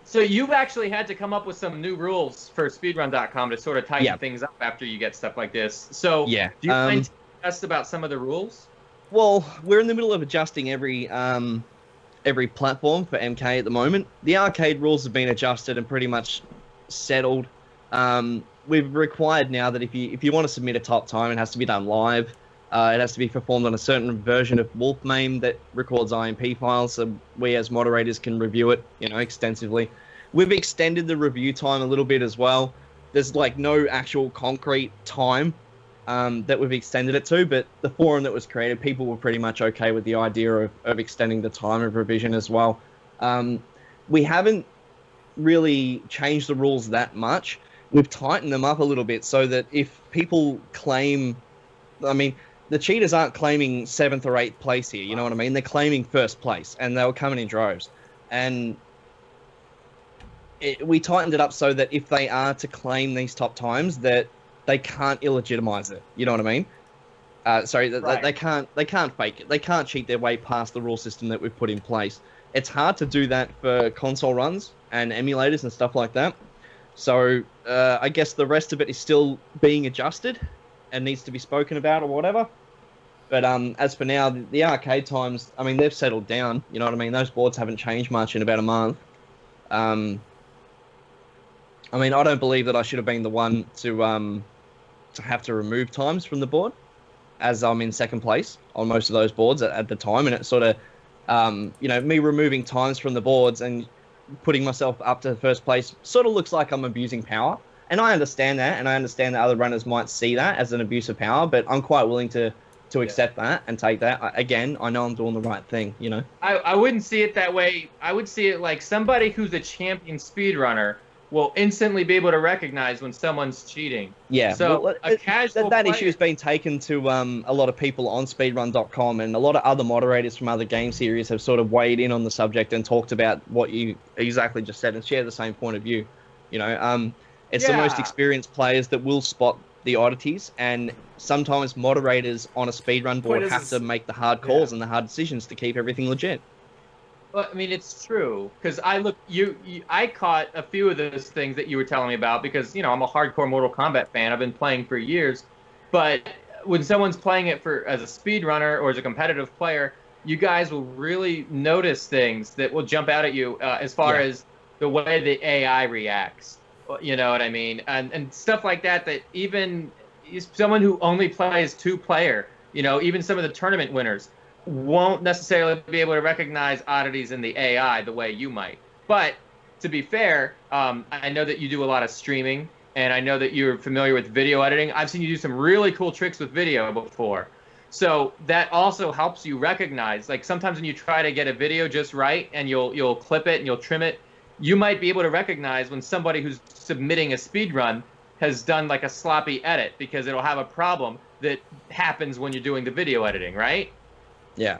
So you've actually had to come up with some new rules for speedrun.com to sort of tighten things up after you get stuff like this. So do you mind telling us about some of the rules? Well, we're in the middle of adjusting every platform for MK at the moment. The arcade rules have been adjusted and pretty much settled. We've required now that if you want to submit a top time, it has to be done live. It has to be performed on a certain version of Wolf MAME that records IMP files, so we as moderators can review it, extensively. We've extended the review time a little bit as well. There's no actual concrete time that we've extended it to, but the forum that was created, people were pretty much okay with the idea of extending the time of revision as well. We haven't really changed the rules that much. We've tightened them up a little bit so that if people claim, the cheaters aren't claiming 7th or 8th place here, you know what I mean? They're claiming 1st place, and they were coming in droves. And we tightened it up so that if they are to claim these top times, that they can't illegitimize it. You know what I mean? They can't fake it. They can't cheat their way past the rule system that we've put in place. It's hard to do that for console runs and emulators and stuff like that. So I guess the rest of it is still being adjusted and needs to be spoken about or whatever. But as for now, the arcade times, they've settled down. You know what I mean? Those boards haven't changed much in about a month. I don't believe that I should have been the one to have to remove times from the board, as I'm in 2nd place on most of those boards at the time. And it's sort of, me removing times from the boards and putting myself up to 1st place sort of looks like I'm abusing power. And I understand that, and I understand that other runners might see that as an abuse of power, but I'm quite willing to accept that and take that. Again, I know I'm doing the right thing, I wouldn't see it that way. I would see it like somebody who's a champion speedrunner will instantly be able to recognize when someone's cheating. Yeah, so a casual that player... issue has been taken to a lot of people on speedrun.com, and a lot of other moderators from other game series have sort of weighed in on the subject and talked about what you exactly just said and share the same point of view. It's the most experienced players that will spot the oddities, and sometimes moderators on a speedrun board have to make the hard calls and the hard decisions to keep everything legit. Well, it's true, because I caught a few of those things that you were telling me about because, I'm a hardcore Mortal Kombat fan. I've been playing for years. But when someone's playing it as a speedrunner or as a competitive player, you guys will really notice things that will jump out at you as far as the way the AI reacts. You know what I mean? And stuff like that even someone who only plays 2-player, even some of the tournament winners, won't necessarily be able to recognize oddities in the AI the way you might. But to be fair, I know that you do a lot of streaming, and I know that you're familiar with video editing. I've seen you do some really cool tricks with video before. So that also helps you recognize, like sometimes when you try to get a video just right and you'll clip it and you'll trim it, you might be able to recognize when somebody who's submitting a speed run has done like a sloppy edit, because it'll have a problem that happens when you're doing the video editing, right? Yeah.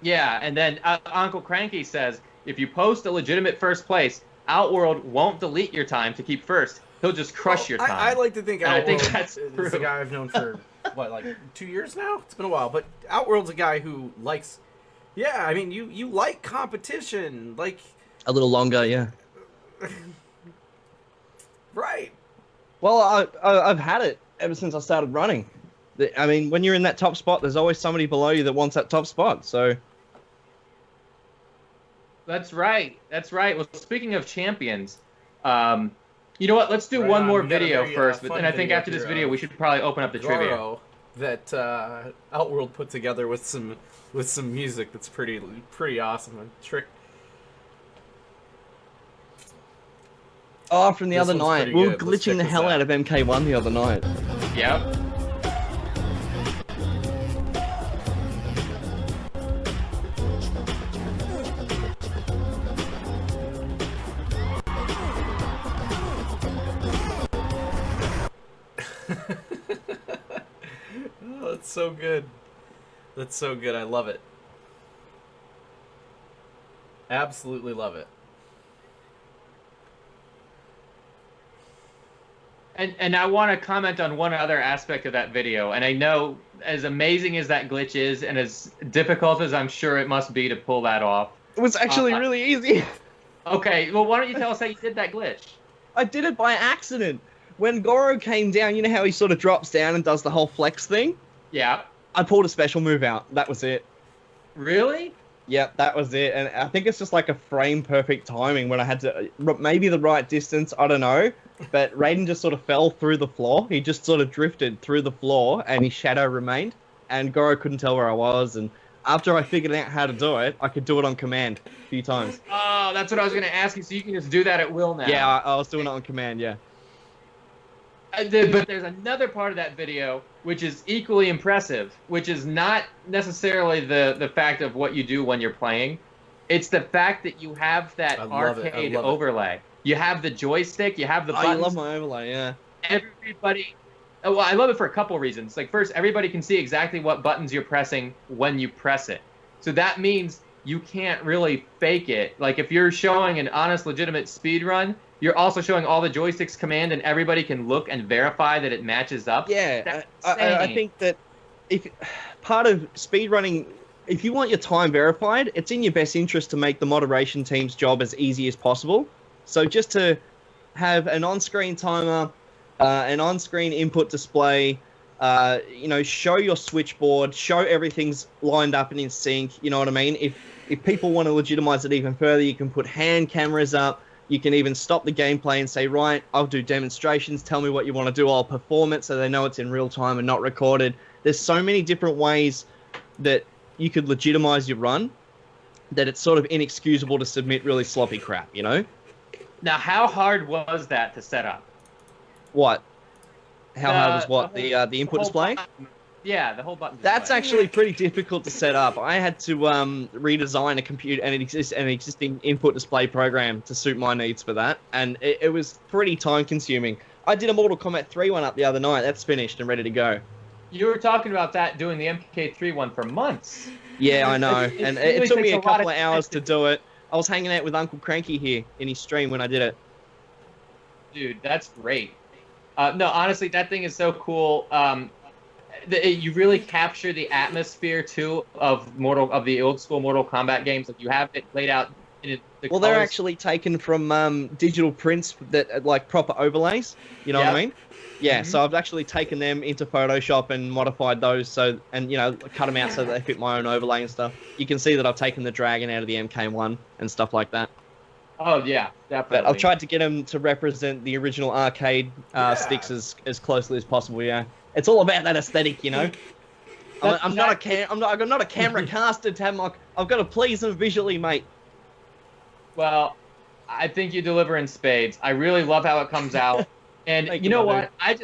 Yeah, and then Uncle Cranky says, if you post a legitimate first place, Outworld won't delete your time to keep first. He'll just crush your time. I like to think And Outworld I think that's is true. a guy I've known for, what, like 2 years now? It's been a while. But Outworld's a guy who likes... Yeah, I mean, you like competition. Like... A little longer, yeah. Right. Well, I've had it ever since I started running. I mean, when you're in that top spot, there's always somebody below you that wants that top spot, so... That's right. That's right. Well, speaking of champions, you know what? Let's do one more We got a video very, first, fun and I think video after this here video, of we should probably open up the trivia. Goro that Outworld put together with some music that's pretty awesome. A trick. Oh, from the This other one's night. pretty We were good. Let's glitching check the this hell out. out of MK1 the other night. Yep. Oh, that's so good. That's so good. I love it. Absolutely love it. And I want to comment on one other aspect of that video. And I know, as amazing as that glitch is, and as difficult as I'm sure it must be to pull that off. It was actually really easy. Okay, well, why don't you tell us how you did that glitch? I did it by accident. When Goro came down, you know how he sort of drops down and does the whole flex thing? Yeah. I pulled a special move out. That was it. Really? Yep, that was it. And I think it's just like a frame perfect timing when I had to, maybe the right distance, I don't know. But Raiden just sort of fell through the floor. He just sort of drifted through the floor and his shadow remained. And Goro couldn't tell where I was. And after I figured out how to do it, I could do it on command a few times. Oh, that's what I was going to ask you. So you can just do that at will now. Yeah, I was doing it on command, yeah. But there's another part of that video which is equally impressive, which is not necessarily the fact of what you do when you're playing. It's the fact that you have that arcade overlay. You have the joystick, you have the buttons. I love my overlay, yeah. Everybody... Well, I love it for a couple reasons. Like, first, everybody can see exactly what buttons you're pressing when you press it. So that means you can't really fake it. Like, if you're showing an honest, legitimate speed run, you're also showing all the joysticks command, and everybody can look and verify that it matches up. Yeah, I think that if part of speedrunning, if you want your time verified, it's in your best interest to make the moderation team's job as easy as possible. So just to have an on-screen timer, an on-screen input display, you know, show your switchboard, show everything's lined up and in sync, you know what I mean? If people want to legitimize it even further, you can put hand cameras up. You can even stop the gameplay and say, right, I'll do demonstrations, tell me what you want to do, I'll perform it so they know it's in real time and not recorded. There's so many different ways that you could legitimize your run that it's sort of inexcusable to submit really sloppy crap, you know? Now, how hard was that to set up? What? How hard was what? The input display? Button. Yeah, the whole button. That's display. actually pretty difficult to set up. I had to redesign an existing input display program to suit my needs for that, and it was pretty time consuming. I did a Mortal Kombat 3 one up the other night. That's finished and ready to go. You were talking about that doing the MK3 one for months. Yeah, I know, and it took me a couple of hours to time. do it. I was hanging out with Uncle Cranky here in his stream when I did it. Dude, that's great. No, honestly, that thing is so cool. You really capture the atmosphere too of the old school Mortal Kombat games. Like, you have it laid out in the Well, they're colors. actually taken from digital prints that like proper overlays. You know what I mean? Yeah. So I've actually taken them into Photoshop and modified those and you know, cut them out so that they fit my own overlay and stuff. You can see that I've taken the dragon out of the MK1 and stuff like that. Oh yeah, definitely. But I've tried to get them to represent the original arcade sticks as closely as possible. Yeah. It's all about that aesthetic, you know. I'm not a camera caster to have I've got to please them visually, mate. Well, I think you deliver in spades. I really love how it comes out. And Thank you you, know brother. what?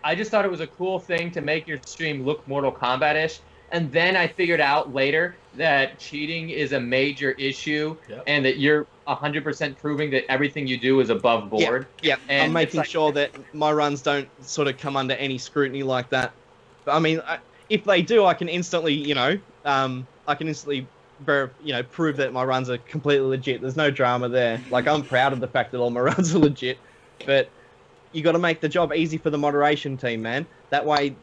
I just thought it was a cool thing to make your stream look Mortal Kombat-ish. And then I figured out later that cheating is a major issue, and that you're 100% proving that everything you do is above board. Yeah, And I'm making it's like- sure that my runs don't sort of come under any scrutiny like that. But, I mean, if they do, I can instantly, prove that my runs are completely legit. There's no drama there. Like, I'm proud of the fact that all my runs are legit. But you got to make the job easy for the moderation team, man. That way,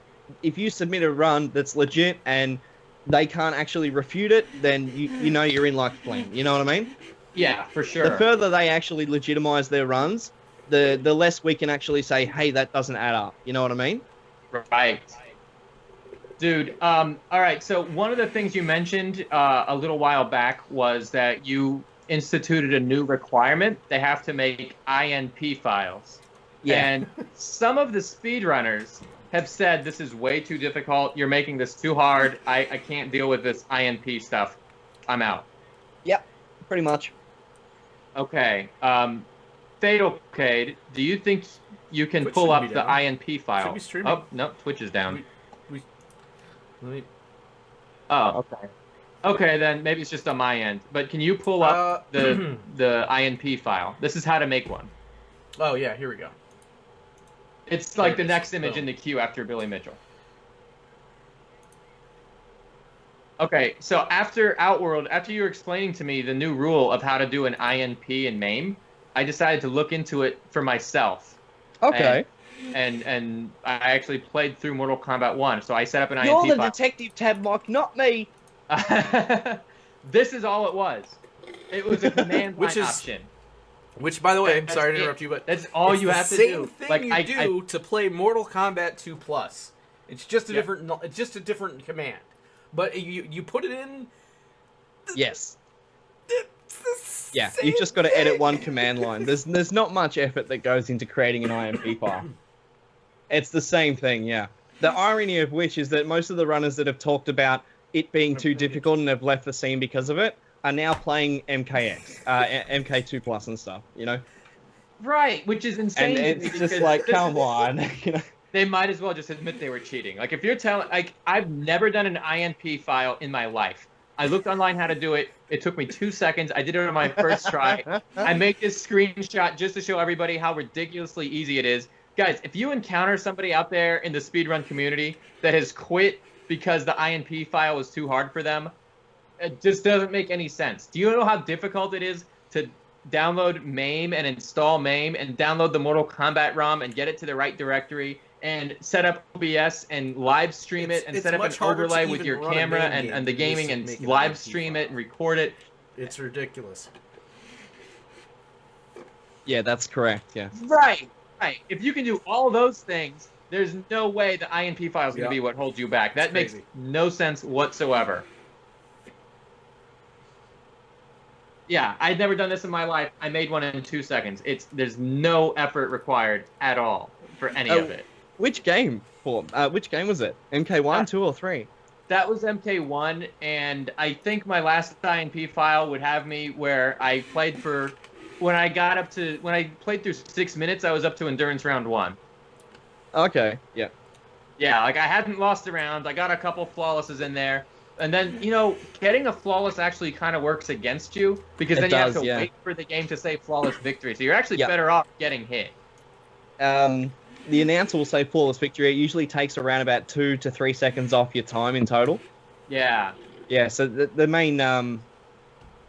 if you submit a run that's legit and they can't actually refute it, then you know you're in luck playing. You know what I mean? Yeah, for sure. The further they actually legitimize their runs, the less we can actually say, hey, that doesn't add up. You know what I mean? Right. Dude, all right, so one of the things you mentioned a little while back was that you instituted a new requirement. They have to make INP files. Yeah. And some of the speedrunners have said, this is way too difficult. You're making this too hard. I can't deal with this INP stuff. I'm out. Yep, pretty much. Okay. Fatal Cade, do you think you can Twitch pull should up be the down. INP file? Should be streaming. Oh, no, Twitch is down. Let me. Oh, okay. Okay, then maybe it's just on my end. But can you pull up the INP file? This is how to make one. Oh yeah, here we go. It's like the There it is. next image in the queue after Billy Mitchell. Okay, so after Outworld, after you were explaining to me the new rule of how to do an INP in MAME, I decided to look into it for myself. Okay. And I actually played through Mortal Kombat 1, so I set up an You're INP the file. detective tab, Mike, not me. This is all it was. It was a command Which line is- option. Which, by the way, That's sorry to it. interrupt you, but That's all it's you the have to same do. thing Like, you I do to play Mortal Kombat 2 Plus. It's just a Yeah. different. It's just a different command, but you put it in. Yes. It's the Yeah, same you've just got to edit thing. one command line. There's not much effort that goes into creating an IMP file. It's the same thing, yeah. The irony of which is that most of the runners that have talked about it being too difficult and have left the scene because of it are now playing MKX, MK2 Plus and stuff, you know? Right, which is insane. And to me it's just because like, this come is- on, you know? They might as well just admit they were cheating. Like, if you're telling, like, I've never done an INP file in my life. I looked online how to do it. It took me 2 seconds. I did it on my first try. I made this screenshot just to show everybody how ridiculously easy it is. Guys, if you encounter somebody out there in the speedrun community that has quit because the INP file was too hard for them, it just doesn't make any sense. Do you know how difficult it is to download MAME and install MAME and download the Mortal Kombat ROM and get it to the right directory and set up OBS and live stream it and It's set up an much harder to overlay with even your run a camera MAME and, game and the than it is gaming to and make an live INP stream file. it and record it? It's ridiculous. Yeah, that's correct, yeah. Right. If you can do all those things, there's no way the INP file is going to Yeah. be what holds you back. That It's makes crazy. no sense whatsoever. Yeah, I'd never done this in my life. I made one in 2 seconds. There's no effort required at all for any of it. Which game? Which game was it? MK1, 2, or 3? That was MK1, and I think my last INP file would have me where I played for... When I played through 6 minutes, I was up to Endurance Round 1. Okay, yeah. Yeah, like I hadn't lost a round. I got a couple flawlesses in there. And then, getting a flawless actually kind of works against you because It then you have does, to yeah. wait for the game to say flawless victory. So you're actually Yep. better off getting hit. The announcer will say flawless victory. It usually takes around about 2 to 3 seconds off your time in total. Yeah. Yeah, so the main, the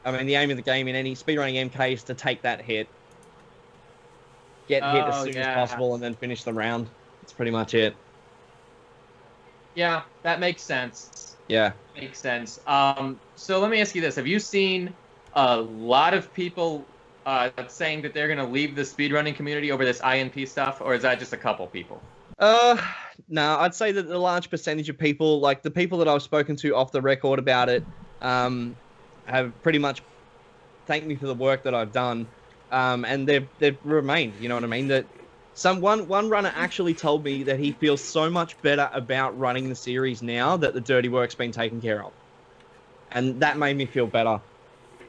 aim of the game in any speedrunning MK is to take that hit, get hit as Oh, soon yeah. as possible, and then finish the round. That's pretty much it. Yeah, that makes sense. Yeah. Makes sense. So let me ask you this. Have you seen a lot of people saying that they're going to leave the speedrunning community over this INP stuff, or is that just a couple people? No, I'd say that the large percentage of people, like the people that I've spoken to off the record about it, have pretty much thanked me for the work that I've done, and they've remained. You know what I mean? That one runner actually told me that he feels so much better about running the series now that the dirty work's been taken care of, and that made me feel better.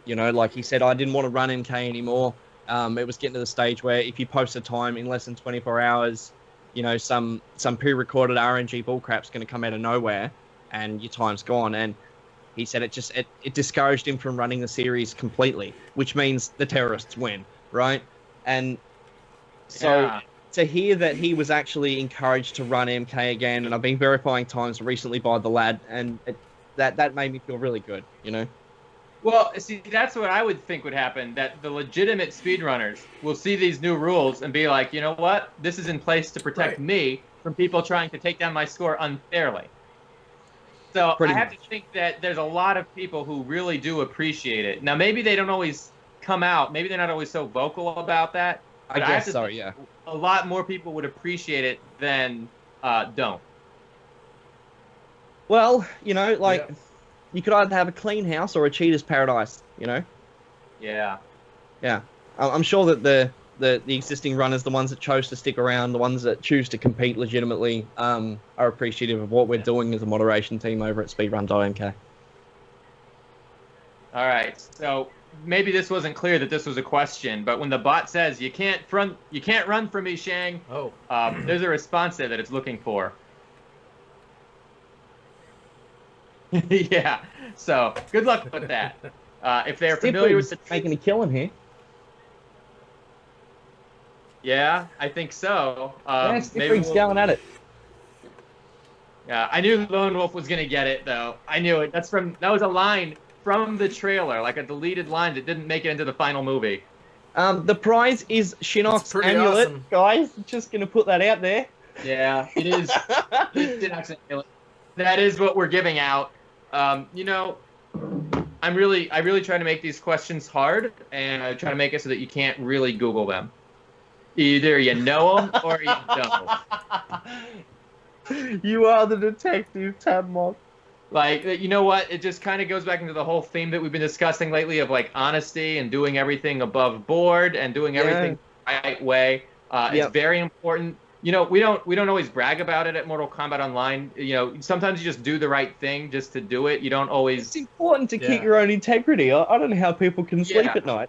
You know, like he said, I didn't want to run MK anymore. It was getting to the stage where if you post a time in less than 24 hours, some pre-recorded RNG bullcrap's going to come out of nowhere, and your time's gone. And He said it discouraged him from running the series completely, which means the terrorists win, right? And so Yeah. to hear that he was actually encouraged to run MK again, and I've been verifying times recently by the lad, and that made me feel really good, you know? Well, see, that's what I would think would happen, that the legitimate speedrunners will see these new rules and be like, you know what? This is in place to protect me from people trying to take down my score unfairly. So Pretty I have much. to think that there's a lot of people who really do appreciate it. Now, maybe they don't always come out. Maybe they're not always so vocal about that. I But guess have to so, think yeah. A lot more people would appreciate it than don't. Well, you know, like, Yeah. you could either have a clean house or a cheater's paradise, you know? Yeah. Yeah. I'm sure that the existing runners, the ones that chose to stick around, the ones that choose to compete legitimately, are appreciative of what we're doing as a moderation team over at speedrun.mk. All right. So maybe this wasn't clear that this was a question, but when the bot says you can't run from me, Shang, Oh. there's a response there that it's looking for. Yeah. So good luck with that. If they're familiar with the making a killing here. yeah, I think so. Yeah, Maybe Stiffering's going at it. Yeah, I knew Lone Wolf was gonna get it though. I knew it. That was a line from the trailer, like a deleted line that didn't make it into the final movie. The prize is It's Shinnok's pretty amulet, awesome. guys. Just gonna put that out there. Yeah, it is. It's an accident. That is what we're giving out. You know, I really try to make these questions hard, and I try to make it so that you can't really Google them. Either you know them or you don't. You are the detective, Tadmog. Like, you know what? It just kind of goes back into the whole theme that we've been discussing lately of like honesty and doing everything above board and doing everything the right way. It's very important. You know, we don't always brag about it at Mortal Kombat Online. You know, sometimes you just do the right thing just to do it. You don't always. It's important to keep Yeah. your own integrity. I don't know how people can sleep Yeah. at night.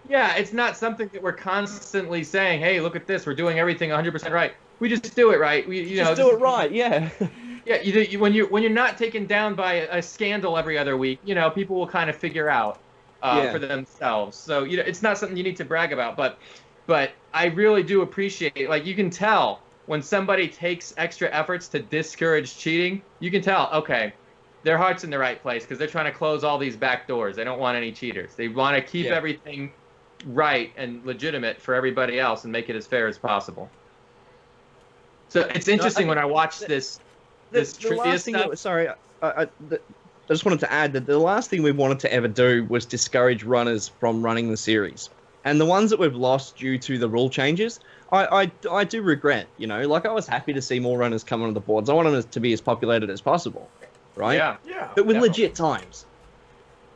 Yeah, it's not something that we're constantly saying, "Hey, look at this. We're doing everything 100% right." We just do it right. Just do it right, yeah. Yeah, when you're not taken down by a scandal every other week, you know, people will kind of figure out for themselves. So you know, it's not something you need to brag about, but I really do appreciate it. Like, you can tell when somebody takes extra efforts to discourage cheating. You can tell, okay, their heart's in the right place because they're trying to close all these back doors. They don't want any cheaters. They want to keep everything right and legitimate for everybody else and make it as fair as possible. So it's interesting when I watch this trivia stuff. I just wanted to add that the last thing we wanted to ever do was discourage runners from running the series. And the ones that we've lost due to the rule changes, I do regret, you know. Like, I was happy to see more runners come onto the boards. I wanted them to be as populated as possible, right? Yeah. Yeah. But with definitely. legit times,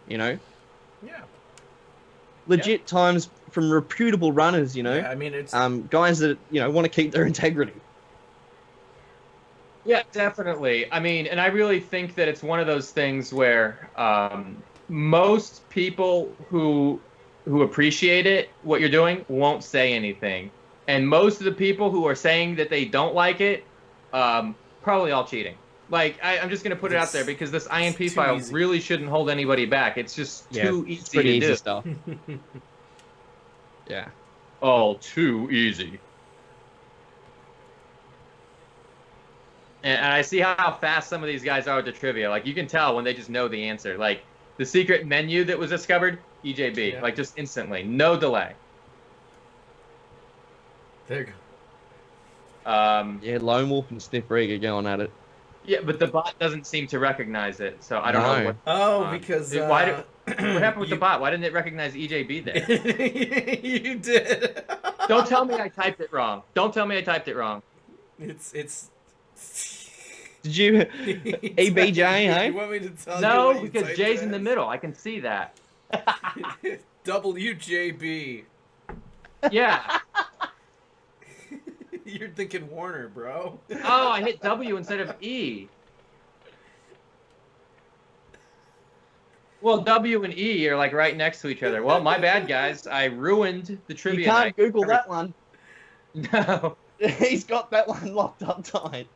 you know? Yeah. Legit times from reputable runners, you know? Yeah, I mean, it's Guys that, you know, want to keep their integrity. Yeah, definitely. I mean, and I really think that it's one of those things where most people who appreciate it, what you're doing, won't say anything. And most of the people who are saying that they don't like it, probably all cheating. Like, I'm just going to put it out there because this IMP file easy. really shouldn't hold anybody back. It's just too it's easy pretty to easy do. stuff. Yeah. All too easy. And I see how fast some of these guys are with the trivia. Like, you can tell when they just know the answer. Like, the secret menu that was discovered, EJB. Yeah. Like, just instantly. No delay. there you go. Yeah, Lone Wolf and Sniff Rig are going at it. Yeah, but the bot doesn't seem to recognize it. So I don't No. know what. Oh, because What happened with the bot? Why didn't it recognize EJB there? You did. Don't tell me I typed it wrong. Don't tell me I typed it wrong. It's. Did you... EBJ, hey? You want me to tell you No, what you because typed J's it in the as? middle. I can see that. WJB. Yeah. You're thinking Warner, bro. Oh, I hit W instead of E. Well, W and E are like right next to each other. Well, my bad, guys. I ruined the trivia. You can't night. Google that one. No. He's got that one locked up tight.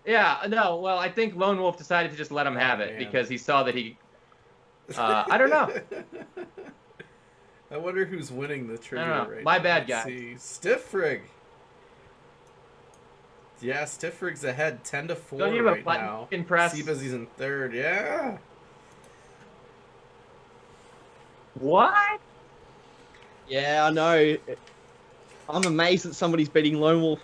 Yeah, no, well, I think Lone Wolf decided to just let him have it man. because he saw that he. I don't know. I wonder who's winning the trivia right My now. bad, Let's guys. see. Stiffrig. Yeah, Stiffrig's ahead 10-4 Don't you have a right button now. you can press? Seabazy's in third. Yeah. What? Yeah, I know. I'm amazed that somebody's beating Lone Wolf.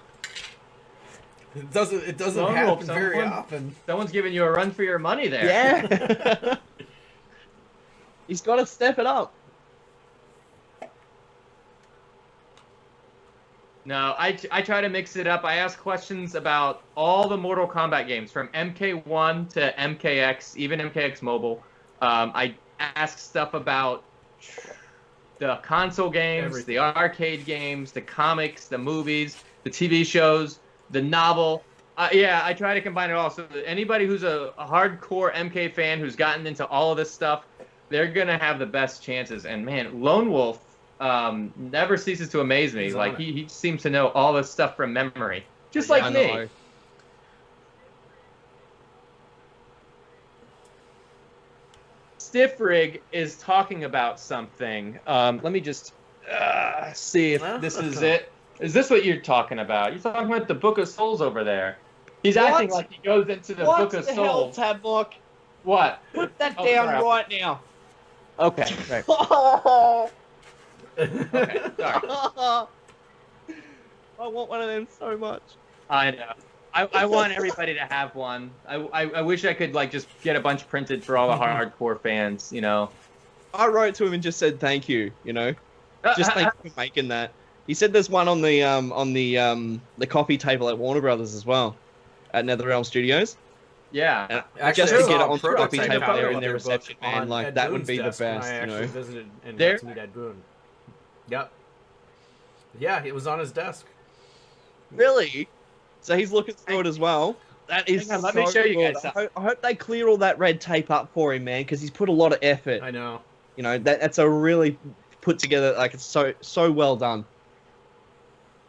It doesn't Lone happen Wolf, very often. Someone's giving you a run for your money there. Yeah. He's got to step it up. No, I try to mix it up. I ask questions about all the Mortal Kombat games, from MK1 to MKX, even MKX Mobile. I ask stuff about the console games, Everything. the arcade games, the comics, the movies, the TV shows, the novel. Yeah, I try to combine it all. So that anybody who's a hardcore MK fan who's gotten into all of this stuff, they're going to have the best chances. And man, Lone Wolf never ceases to amaze me. He's Like on it. he seems to know all this stuff from memory, just Yeah, like I me. know. Stiff Rig is talking about something. Let me just see if this is it. Is this what you're talking about? You're talking about the Book of Souls over there. He's What? acting like he goes into the What Book of the hell, Souls. Tablock? What? Put that Oh, down sorry. right now. Okay. Right. I Okay. Sorry. want one of them so much. I know. I want everybody to have one. I wish I could like just get a bunch printed for all the hardcore fans. You know. I wrote to him and just said thank you. You know, just thank you for making that. He said there's one on the coffee table at Warner Brothers as well, at NetherRealm Studios. Yeah. And Actually, just I to saw get it a on the coffee prototype table there of in their their book reception, man, on like Ed that would Boon's be the desk when best, I you actually know. visited and There- got to meet Ed Boon. Yep. Yeah, it was on his desk. Really? So he's looking through it as well. That is Hang on, let so me show you good. guys I hope they clear all that red tape up for him, man, because he's put a lot of effort. I know. You know, that's a really put together, like it's so well done.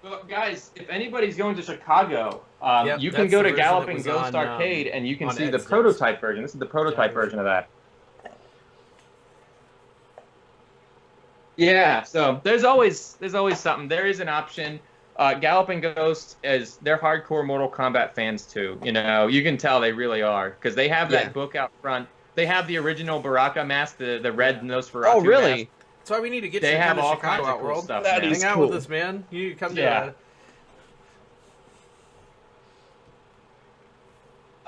Well, guys, if anybody's going to Chicago, Yep, you can that's go the to version that Galloping was Ghost on, Arcade and you can on see the Ed's prototype version. This is the prototype Yeah, version of that. Yeah, so there's always something. There is an option. Galloping Ghost they're hardcore Mortal Kombat fans too. You know, you can tell they really are because they have Yeah. that book out front. They have the original Baraka mask, the red Nosferatu. Oh, really? mask. That's why we need to get They you have down to all Chicago kinds of cool Outworld. stuff. That man. is Hang out cool. with us, man. You come to Yeah.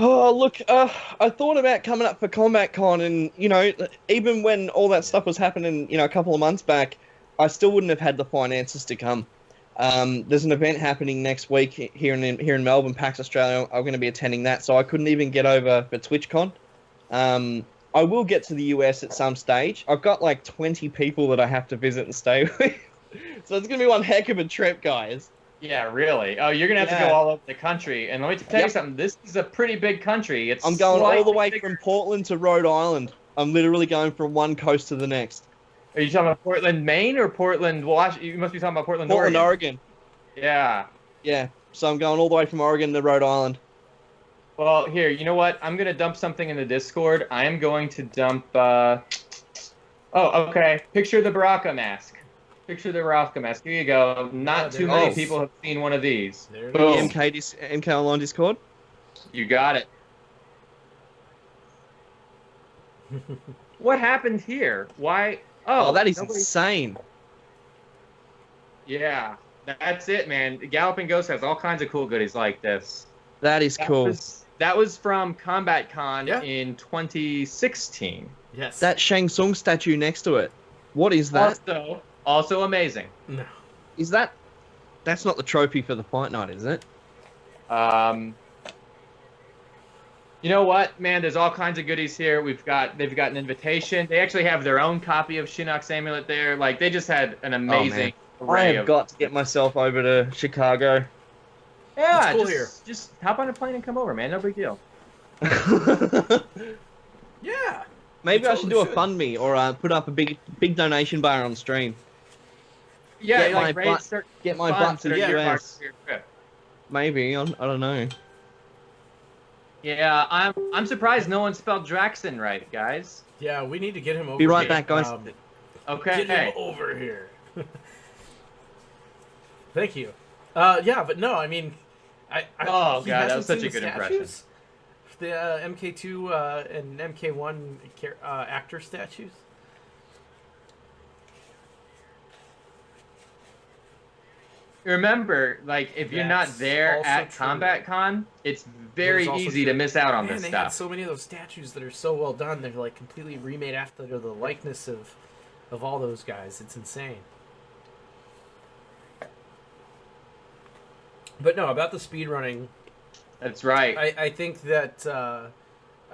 Oh, look, I thought about coming up for Combat Con, and, you know, even when all that stuff was happening, you know, a couple of months back, I still wouldn't have had the finances to come. There's an event happening next week here in Melbourne, PAX Australia. I'm going to be attending that, so I couldn't even get over for TwitchCon. I will get to the US at some stage. I've got like 20 people that I have to visit and stay with. So it's going to be one heck of a trip, guys. Yeah, really. Oh, you're gonna have to Yeah. go all over the country. And let me tell you Yep. something. This is a pretty big country. It's I'm going all the slightly way bigger- from Portland to Rhode Island. I'm literally going from one coast to the next. Are you talking about Portland, Maine, or Portland, Washington? You must be talking about Portland, Portland, Oregon. Oregon. Yeah. Yeah, so I'm going all the way from Oregon to Rhode Island. Well, here. You know what? I'm gonna dump something in the Discord. I am going to dump. Oh, okay. Picture the Baraka mask. Picture the Baraka mask. Here you go. Not Yeah, too there many it is. people have seen one of these. There it Boom. is. MK Online Discord. You got it. What happened here? Why? Oh, that is nobody- insane. Yeah, that's it, man. Galloping Ghost has all kinds of cool goodies like this. That is cool. That was from Combat Con Yeah. in 2016. Yes. That Shang Tsung statue next to it. What is that? Also amazing. No. Is that... That's not the trophy for the fight night, is it? You know what, man? There's all kinds of goodies here. They've got an invitation. They actually have their own copy of Shinnok's amulet there. Like they just had an amazing I array have of. got to get myself over to Chicago. Yeah, It's cool here. just hop on a plane and come over, man. No big deal. Yeah. Maybe You I should do a totally fund me or put up a big donation bar on stream. Yeah, Get like my raise butt- certain get my funds butt to that the are earmarked US. for your trip. Maybe, I don't know. Yeah, I'm surprised no one spelled Draxon right, guys. Yeah, we need to get him over Be right here. back, guys. Okay. Get him over here. Thank you. Yeah, but no, I mean, Oh, he God, that hasn't was such seen a good the impression. statues? The MK2 and MK1 actor statues. Remember, like, if you're not That's there also at true. Combat Con, it's very That is also easy true. to miss out on Man, this they had stuff. so many of those statues that are so well done. They're like completely remade after the likeness of all those guys. It's insane. But no, about the speedrunning, That's right. I think that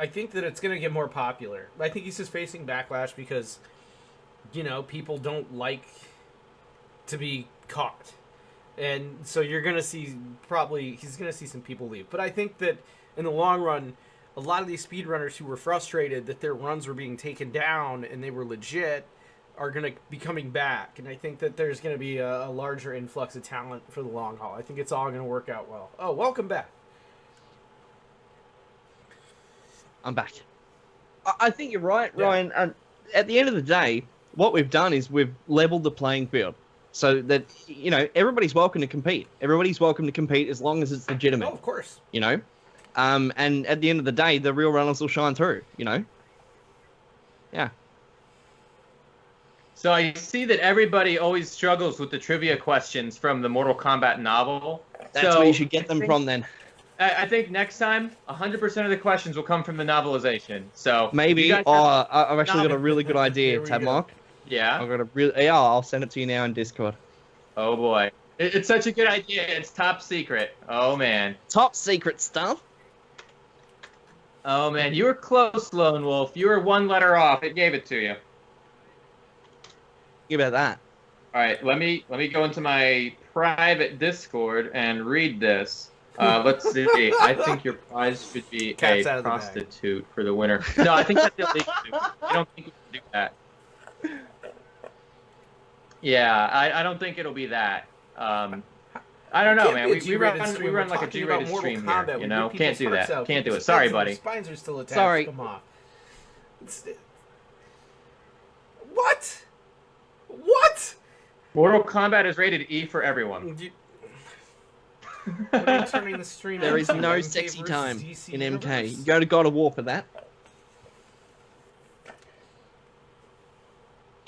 it's going to get more popular. I think he's just facing backlash because, people don't like to be caught. And so you're going to see he's going to see some people leave. But I think that in the long run, a lot of these speedrunners who were frustrated that their runs were being taken down and they were legit are going to be coming back. And I think that there's going to be a larger influx of talent for the long haul. I think it's all going to work out well. Oh, welcome back. I'm back. I think you're right, Yeah. Ryan. And at the end of the day, what we've done is we've leveled the playing field. So that, everybody's welcome to compete. Everybody's welcome to compete as long as it's legitimate. Oh, of course. And at the end of the day, the real runners will shine through, Yeah. So I see that everybody always struggles with the trivia questions from the Mortal Kombat novel. That's So where you should get them from then. I think next time, 100% of the questions will come from the novelization. So Maybe. you guys I've actually got a really good Here idea, we Tab go. Mark. Yeah. I've got a really. Yeah, I'll send it to you now in Discord. Oh boy, it's such a good idea. It's top secret. Oh man. Top secret stuff. Oh man, you were close, Lone Wolf. You were one letter off. It gave it to you. Think about that. All right, let me go into my private Discord and read this. Let's see. I think your prize should be Cat's out a of the bag. prostitute for the winner. No, I think that's illegal. I don't think we can do that. Yeah, I don't think it'll be that. I don't know, man. We run like a G-rated stream here. You know, can't do that. Can't do it. Sorry, buddy. Spines are still attached. Sorry. Come on. What? What? Mortal Kombat is rated E for everyone. What are you turning the stream There is into? no MK sexy versus time DC in MK. universe? You go to God of War for that.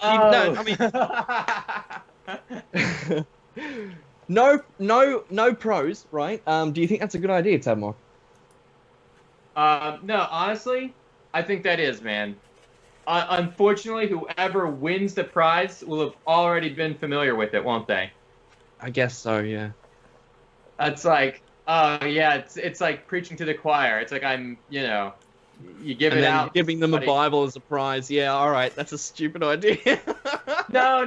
Oh. No, I mean, no pros, right? Do you think that's a good idea, Tab Mark? No, honestly, I think that is, man. Unfortunately, whoever wins the prize will have already been familiar with it, won't they? I guess so, yeah. It's like, oh yeah, it's like preaching to the choir. It's like you give And it then out. giving them a buddy. Bible as a prize. Yeah, all right, that's a stupid idea. No.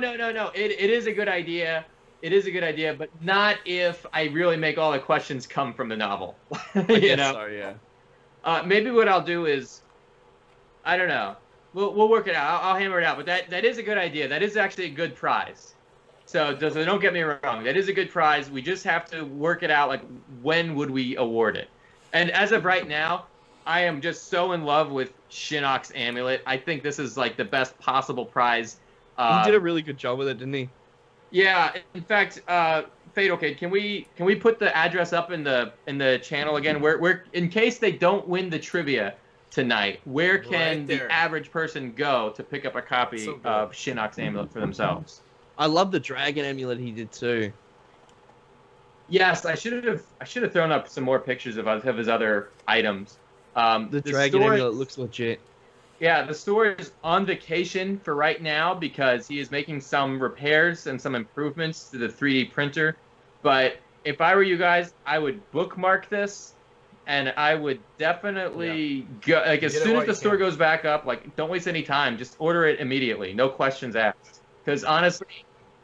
It is a good idea. It is a good idea, but not if I really make all the questions come from the novel. I guess so, yeah. Maybe what I'll do is, I don't know. We'll work it out. I'll hammer it out. But that is a good idea. That is actually a good prize. So don't get me wrong. That is a good prize. We just have to work it out. Like, when would we award it? And as of right now, I am just so in love with Shinnok's amulet. I think this is like the best possible prize. He did a really good job with it, didn't he? Yeah. In fact, Fatal Kid, can we put the address up in the channel again? Where in case they don't win the trivia tonight, where can Right the there. average person go to pick up a copy So good. of Shinnok's amulet for themselves? I love the dragon amulet he did too. Yes, I should have thrown up some more pictures of his other items. The dragon store- amulet looks legit. Yeah, the store is on vacation for right now because he is making some repairs and some improvements to the 3D printer. But if I were you guys, I would bookmark this, and I would definitely go. Like, as Get it soon while as the you store can. goes back up, like, don't waste any time. Just order it immediately, no questions asked. Because honestly,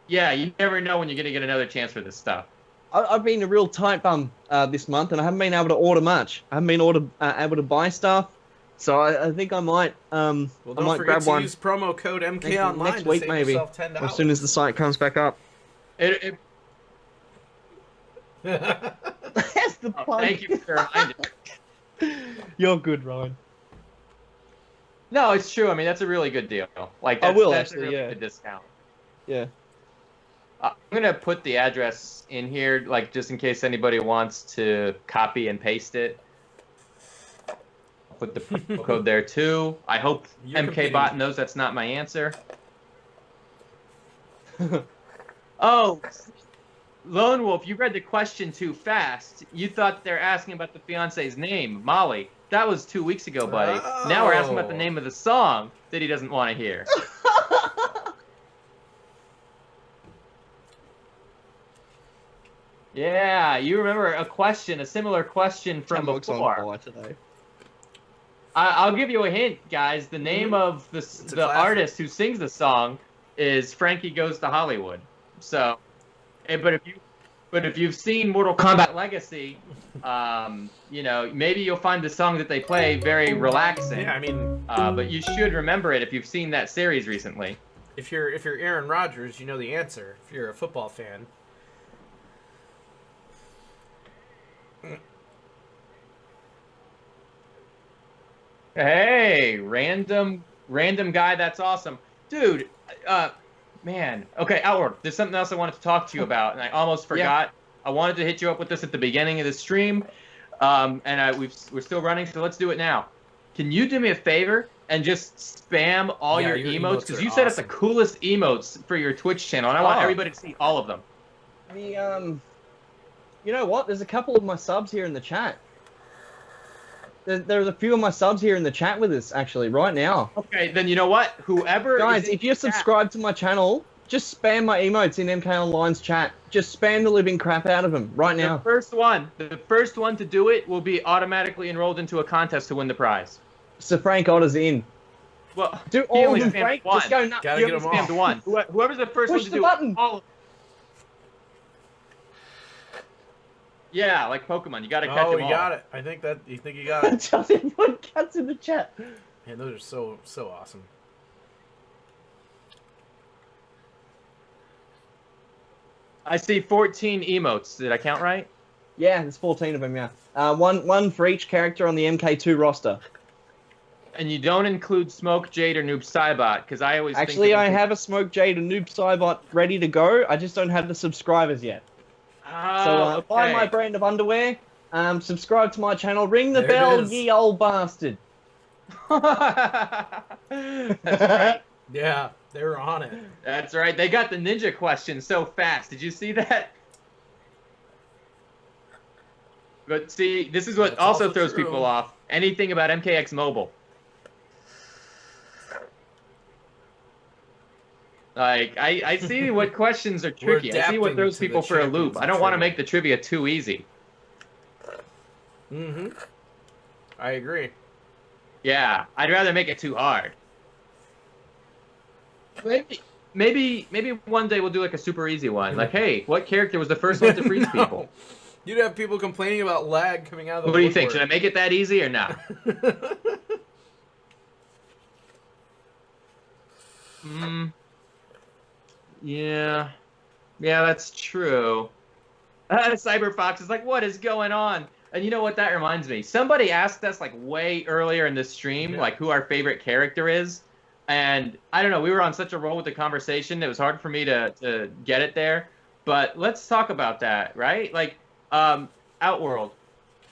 yeah, you never know when you're gonna get another chance for this stuff. I've been a real tight bum this month, and I haven't been able to order much. I haven't been able to buy stuff, so I think I might Well, I don't might forget grab to one as promo code MK next- Online next to week save maybe, yourself $10. as soon as the site comes back up. It, That's the oh, plug. thank you for the reminder. You're good, Ryan. No, it's true. I mean, that's a really good deal. Like, I will, that's actually, a really yeah. good discount. Yeah. I'm gonna put the address in here, like, just in case anybody wants to copy and paste it. I'll put the promo code there too. I hope You're MKBot knows that's not my answer. Oh, Lone Wolf, you read the question too fast. You thought they're asking about the fiance's name, Molly. That was 2 weeks ago, buddy. Oh. Now we're asking about the name of the song that he doesn't want to hear. Yeah, you remember a similar question from Looks on before. fire today. I'll give you a hint, guys. The name of the classic. artist who sings the song is Frankie Goes to Hollywood. So, but if you've seen Mortal Kombat Legacy, you know, maybe you'll find the song that they play very relaxing. Yeah, I mean, But you should remember it if you've seen that series recently. if you're Aaron Rodgers, you know the answer. If you're a football fan. Hey, random guy. That's awesome, dude. Man. Okay, Outworld. There's something else I wanted to talk to you about, and I almost forgot. I wanted to hit you up with this at the beginning of the stream, and we're still running, so let's do it now. Can you do me a favor and just spam all your emotes? Because you set up the coolest emotes for your Twitch channel, and I want everybody to see all of them. You know what? There's a couple of my subs here in the chat. There's a few of my subs here in the chat with us, actually, right now. Okay, then you know what? Whoever Guys, if you're subscribed to my channel, just spam my emotes in MK Online's chat. Just spam the living crap out of them right now. The first one to do it will be automatically enrolled into a contest to win the prize. So Frank Otter's in. Well, Do he all only of them, spammed Frank. one. Just go nuts. Gotta You get only them all. spammed one. Whoever's the first Push one to the do button. all of Yeah, like Pokemon, you gotta catch them all. Oh, you got it. You think you got it. Just everyone cuts in the chat. Man, those are so awesome. I see 14 emotes. Did I count right? Yeah, there's 14 of them, yeah. One for each character on the MK2 roster. And you don't include Smoke, Jade, or Noob Saibot, because I always Actually, think I have a Smoke Jade and Noob Saibot ready to go. I just don't have the subscribers yet. So buy my brand of underwear, subscribe to my channel, ring the There it bell, is. ye old bastard. That's right. Yeah, they were on it. That's right. They got the ninja question so fast. Did you see that? But see, this is what That's also also throws true. people off. Anything about MKX Mobile. Like, I see what questions are We're tricky. I see what adapting throws to the people for a loop. champions I don't of want to trivia. make the trivia too easy. Mm-hmm. I agree. Yeah, I'd rather make it too hard. Maybe one day we'll do like a super easy one. Like, hey, what character was the first one to freeze No. people? You'd have people complaining about lag coming out of the What do you think? woodwork. Should I make it that easy or not? Yeah. Yeah, that's true. Cyberfox is like, what is going on? And you know what that reminds me? Somebody asked us like way earlier in the stream, Yeah. like who our favorite character is. And I don't know, we were on such a roll with the conversation, it was hard for me to get it there. But let's talk about that, right? Like, Outworld.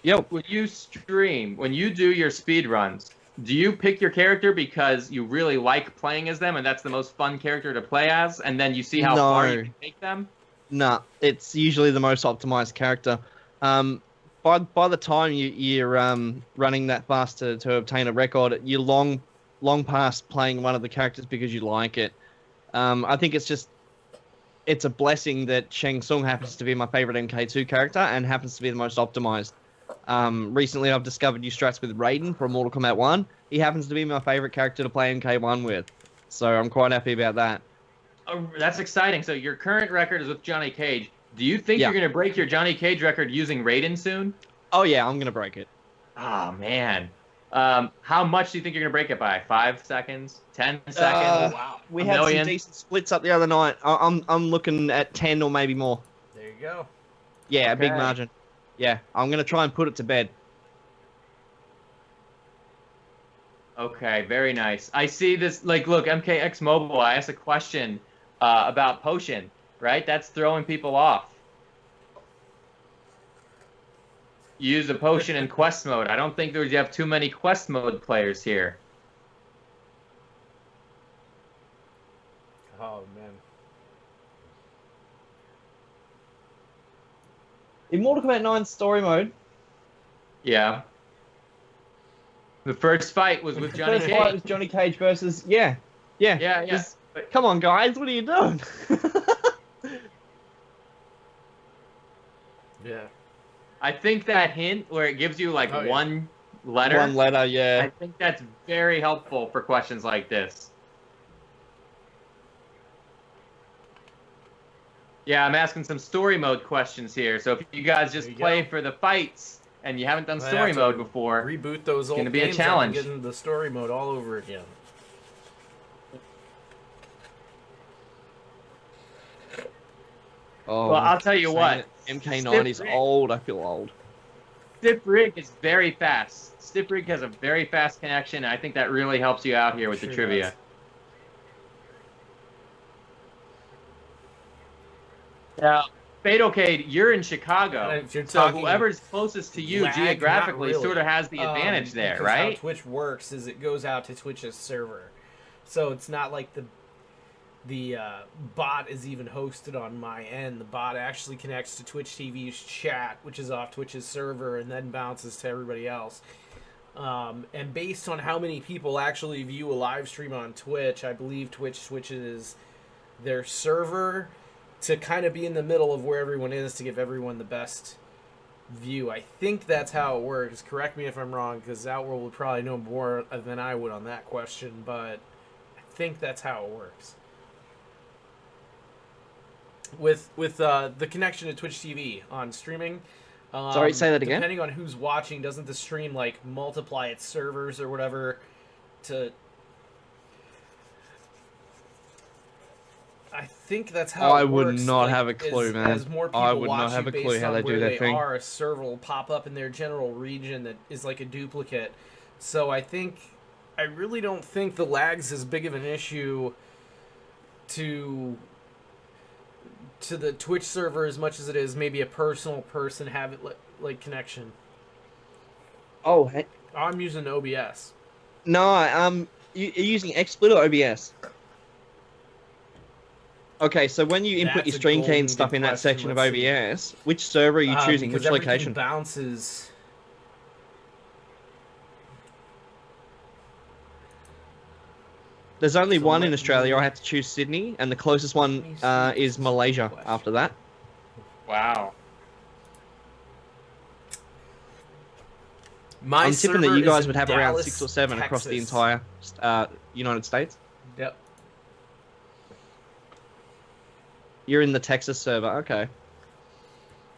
Yo. When you stream, when you do your speed runs, do you pick your character because you really like playing as them and that's the most fun character to play as, and then you see how far you can take them? Nah, it's usually the most optimized character. By the time you're running that fast to obtain a record, you're long past playing one of the characters because you like it. I think it's a blessing that Shang Tsung happens to be my favorite MK2 character and happens to be the most optimized. Recently I've discovered new strats with Raiden from Mortal Kombat 1. He happens to be my favorite character to play MK1 with. So I'm quite happy about that. Oh, that's exciting. So your current record is with Johnny Cage. Do you think Yeah. you're going to break your Johnny Cage record using Raiden soon? Oh yeah, I'm going to break it. Oh, man. How much do you think you're going to break it by? 5 seconds? 10 seconds? Wow. We A had million? some decent splits up the other night. I'm looking at 10 or maybe more. There you go. Yeah, a big Okay. margin. Yeah, I'm going to try and put it to bed. Okay, very nice. I see this, like, look, MKX Mobile, I asked a question about Potion, right? That's throwing people off. You use a Potion in Quest mode. I don't think you have too many Quest mode players here. Oh, man. In Mortal Kombat 9 story mode, Yeah. The first fight was with Johnny first fight Cage. was Johnny Cage versus yeah. Yeah. Just- come on, guys, what are you doing? Yeah. I think that hint where it gives you like Oh, yeah. one letter. One letter, yeah. I think that's very helpful for questions like this. Yeah, I'm asking some story mode questions here. So if you guys just There you play go. for the fights and you haven't done I story have to mode before, Reboot those old gonna be a games up and challenge. get into the story mode all over again. Oh, well, I'll tell you saying what. that MK9 is Stiff old. I feel old. Stiff Rig is very fast. Stiff Rig has a very fast connection. And I think that really helps you out here with Sure the trivia. does. Now, Fadocade, you're in Chicago, If you're so talking whoever's closest to you lag, geographically not really. sort of has the advantage there, because right? How Twitch works is it goes out to Twitch's server, so it's not like the bot is even hosted on my end. The bot actually connects to Twitch TV's chat, which is off Twitch's server, and then bounces to everybody else. And based on how many people actually view a live stream on Twitch, I believe Twitch switches their server to kind of be in the middle of where everyone is to give everyone the best view. I think that's how it works. Correct me if I'm wrong, because Outworld would probably know more than I would on that question, but I think that's how it works. With the connection to Twitch TV on streaming. Sorry, say that again? Depending on who's watching, doesn't the stream like multiply its servers or whatever to... I think that's how I it would works. not like, have a clue, as, man. As more people I would watch not have you a clue based how on they do where that they thing. are, a server will pop up in their general region that is like a duplicate. So I really don't think the lag's as big of an issue to the Twitch server as much as it is maybe a personal person have it like connection. Oh, hey. I'm using OBS. No, you're using XSplit or OBS? Okay, so when you input That's your a stream key golden and stuff good in that question. section of Let's see. OBS, which server are you choosing? Because Which everything location? bounces. There's only So one in let Australia. me- I had to choose Sydney, and the closest one Let me see is this Malaysia question. after that. Wow. My I'm tipping that server you is guys in would have around Dallas, 6 or 7 across the Texas. entire United States. Yep. You're in the Texas server, okay.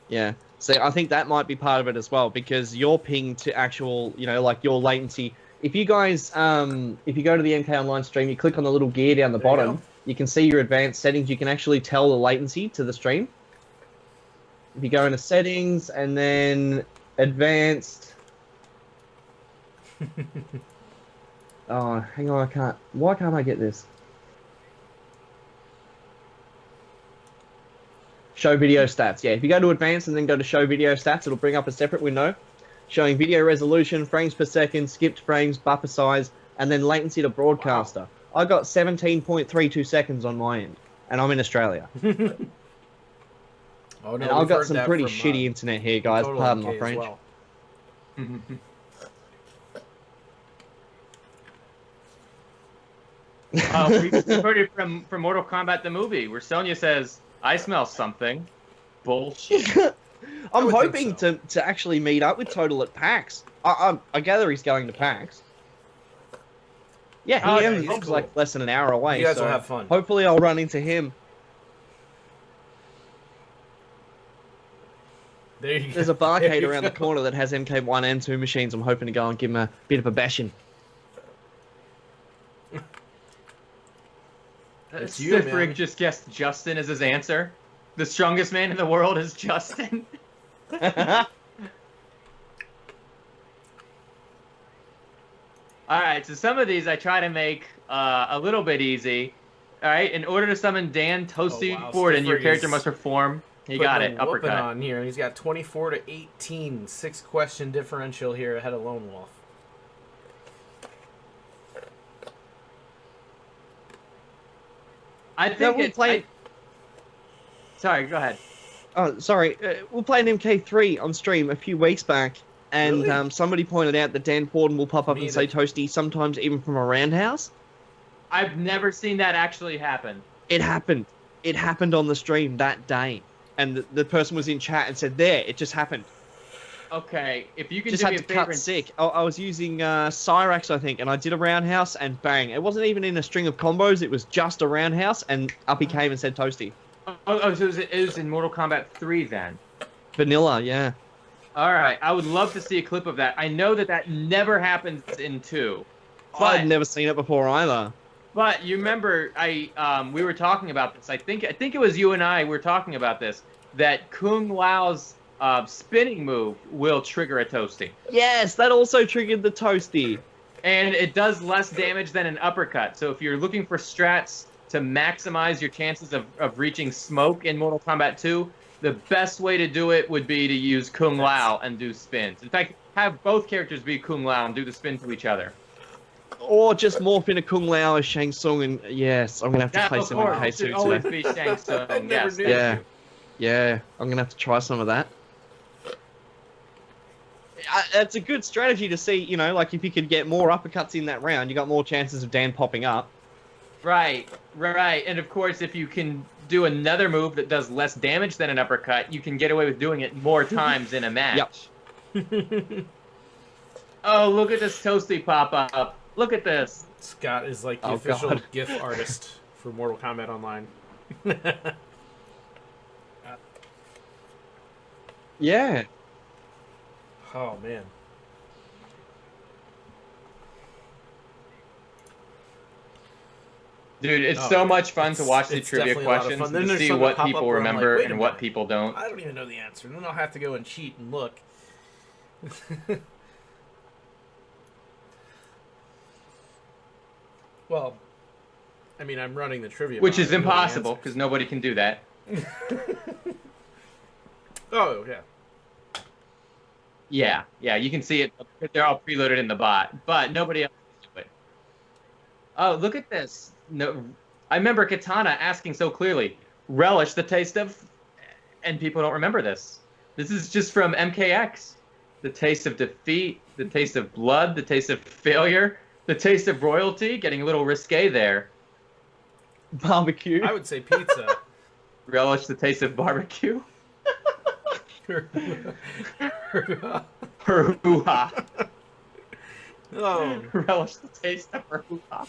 Yeah. So I think that might be part of it as well, because your ping to actual, like your latency. If you guys, if you go to the MK Online stream, you click on the little gear down the There you bottom, go. you can see your advanced settings. You can actually tell the latency to the stream. If you go into settings and then advanced. Oh, hang on, I can't. Why can't I get this? Show video stats. Yeah, if you go to advanced and then go to show video stats, it'll bring up a separate window showing video resolution, frames per second, skipped frames, buffer size, and then latency to broadcaster. I got 17.32 seconds on my end, and I'm in Australia. Oh, And we've I've got heard some that pretty from, shitty internet here, guys. Total Pardon MK my as French. well. We heard it from Mortal Kombat the movie, where Sonya says, "I smell something." Bullshit. I'm would hoping think to actually meet up with Total at PAX. I gather he's going to PAX. Yeah, Oh, he yeah, is he's cool. like less than an hour away. You guys so will have fun. Hopefully, I'll run into him. There you There's go. a barcade There you around the go. corner that has MK1 and 2 machines. I'm hoping to go and give him a bit of a bashing. It's you, Stiff man. Rig just guessed Justin as his answer. The strongest man in the world is Justin. All right, so some of these I try to make a little bit easy. All right, in order to summon Dan Toasty Ford, and your character must perform. You got it. Whooping Uppercut. on here. He's got 24 to 18. 6-question differential here ahead of Lone Wolf. I think it's. Sorry, go ahead. Oh, sorry. We're playing MK3 on stream a few weeks back, and Really? somebody pointed out that Dan Forden will pop up Me and say either. Toasty, sometimes even from a roundhouse. I've never seen that actually happen. It happened. It happened on the stream that day, and the person was in chat and said, "There, it just happened." Okay, if you can Just do had me to a favor. cut sick. I was using Cyrax, I think, and I did a roundhouse, and bang! It wasn't even in a string of combos. It was just a roundhouse, and up he came and said Toasty. So it was in Mortal Kombat 3 then. Vanilla, yeah. All right, I would love to see a clip of that. I know that never happens in 2. I'd never seen it before either. But you remember, we were talking about this. I think it was you and I were talking about this. That Kung Lao's spinning move will trigger a Toasty, Yes, that also triggered the Toasty. and it does less damage than an uppercut. So if you're looking for strats to maximize your chances of reaching smoke in Mortal Kombat 2, the best way to do it would be to use Kung Lao and do spins. In fact, have both characters be Kung Lao and do the spin to each other. Or just morph into Kung Lao as Shang Tsung, and yes, I'm gonna have to play of some course, it MK2 should always today. be Shang Tsung. never Yes, knew. thank Yeah. you. Yeah, I'm gonna have to try some of that. It's a good strategy to see, you know, like if you could get more uppercuts in that round, you got more chances of Dan popping up. Right. And of course, if you can do another move that does less damage than an uppercut, you can get away with doing it more times in a match. Yep. Oh, look at this Toasty pop up. Look at this. Scott is like the Oh, official God. GIF artist for Mortal Kombat Online. Yeah. Oh, man. Dude, it's Oh, so much fun to watch the it's trivia definitely a lot of questions fun. Then and to there's see some what that pop people up where I'm like, remember wait a and what minute. people don't. I don't even know the answer. Then I'll have to go and cheat and look. Well, I mean, I'm running the trivia. Which mod. is I know the impossible, answers. because nobody can do that. Oh, yeah. Yeah, you can see it. They're all preloaded in the bot, but nobody else can do it. Oh, look at this. No, I remember Katana asking so clearly, relish the taste of... And people don't remember this. This is just from MKX. The taste of defeat, the taste of blood, the taste of failure, the taste of royalty. Getting a little risque there. Barbecue. I would say pizza. Relish the taste of barbecue. Hoo-ha. Oh. Relish the taste of hoo-ha.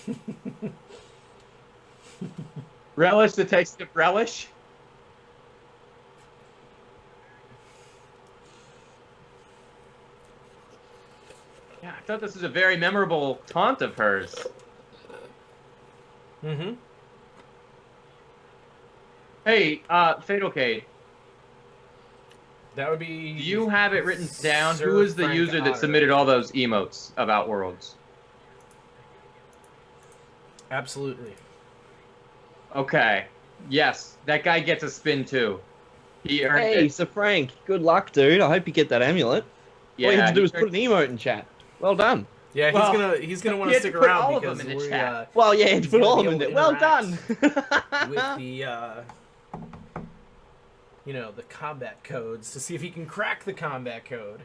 Relish the taste of relish. Yeah, I thought this was a very memorable taunt of hers. Mm-hmm. Hey, Fatal Cade, That would be... do you have it written down? Sir Who is the Frank user that Otter. submitted all those emotes of Outworlds? Absolutely. Okay. Yes, that guy gets a spin too. He earned Hey, it. Sir Frank, good luck, dude. I hope you get that amulet. Yeah, All you have to do he is put an earned- emote in chat. Well done. Yeah, Well, he's gonna want he to had to stick put around all of because them in the we chat. Well, yeah, He's put gonna all be of them in able there. to Well interact done. with the the combat codes to see if he can crack the combat code.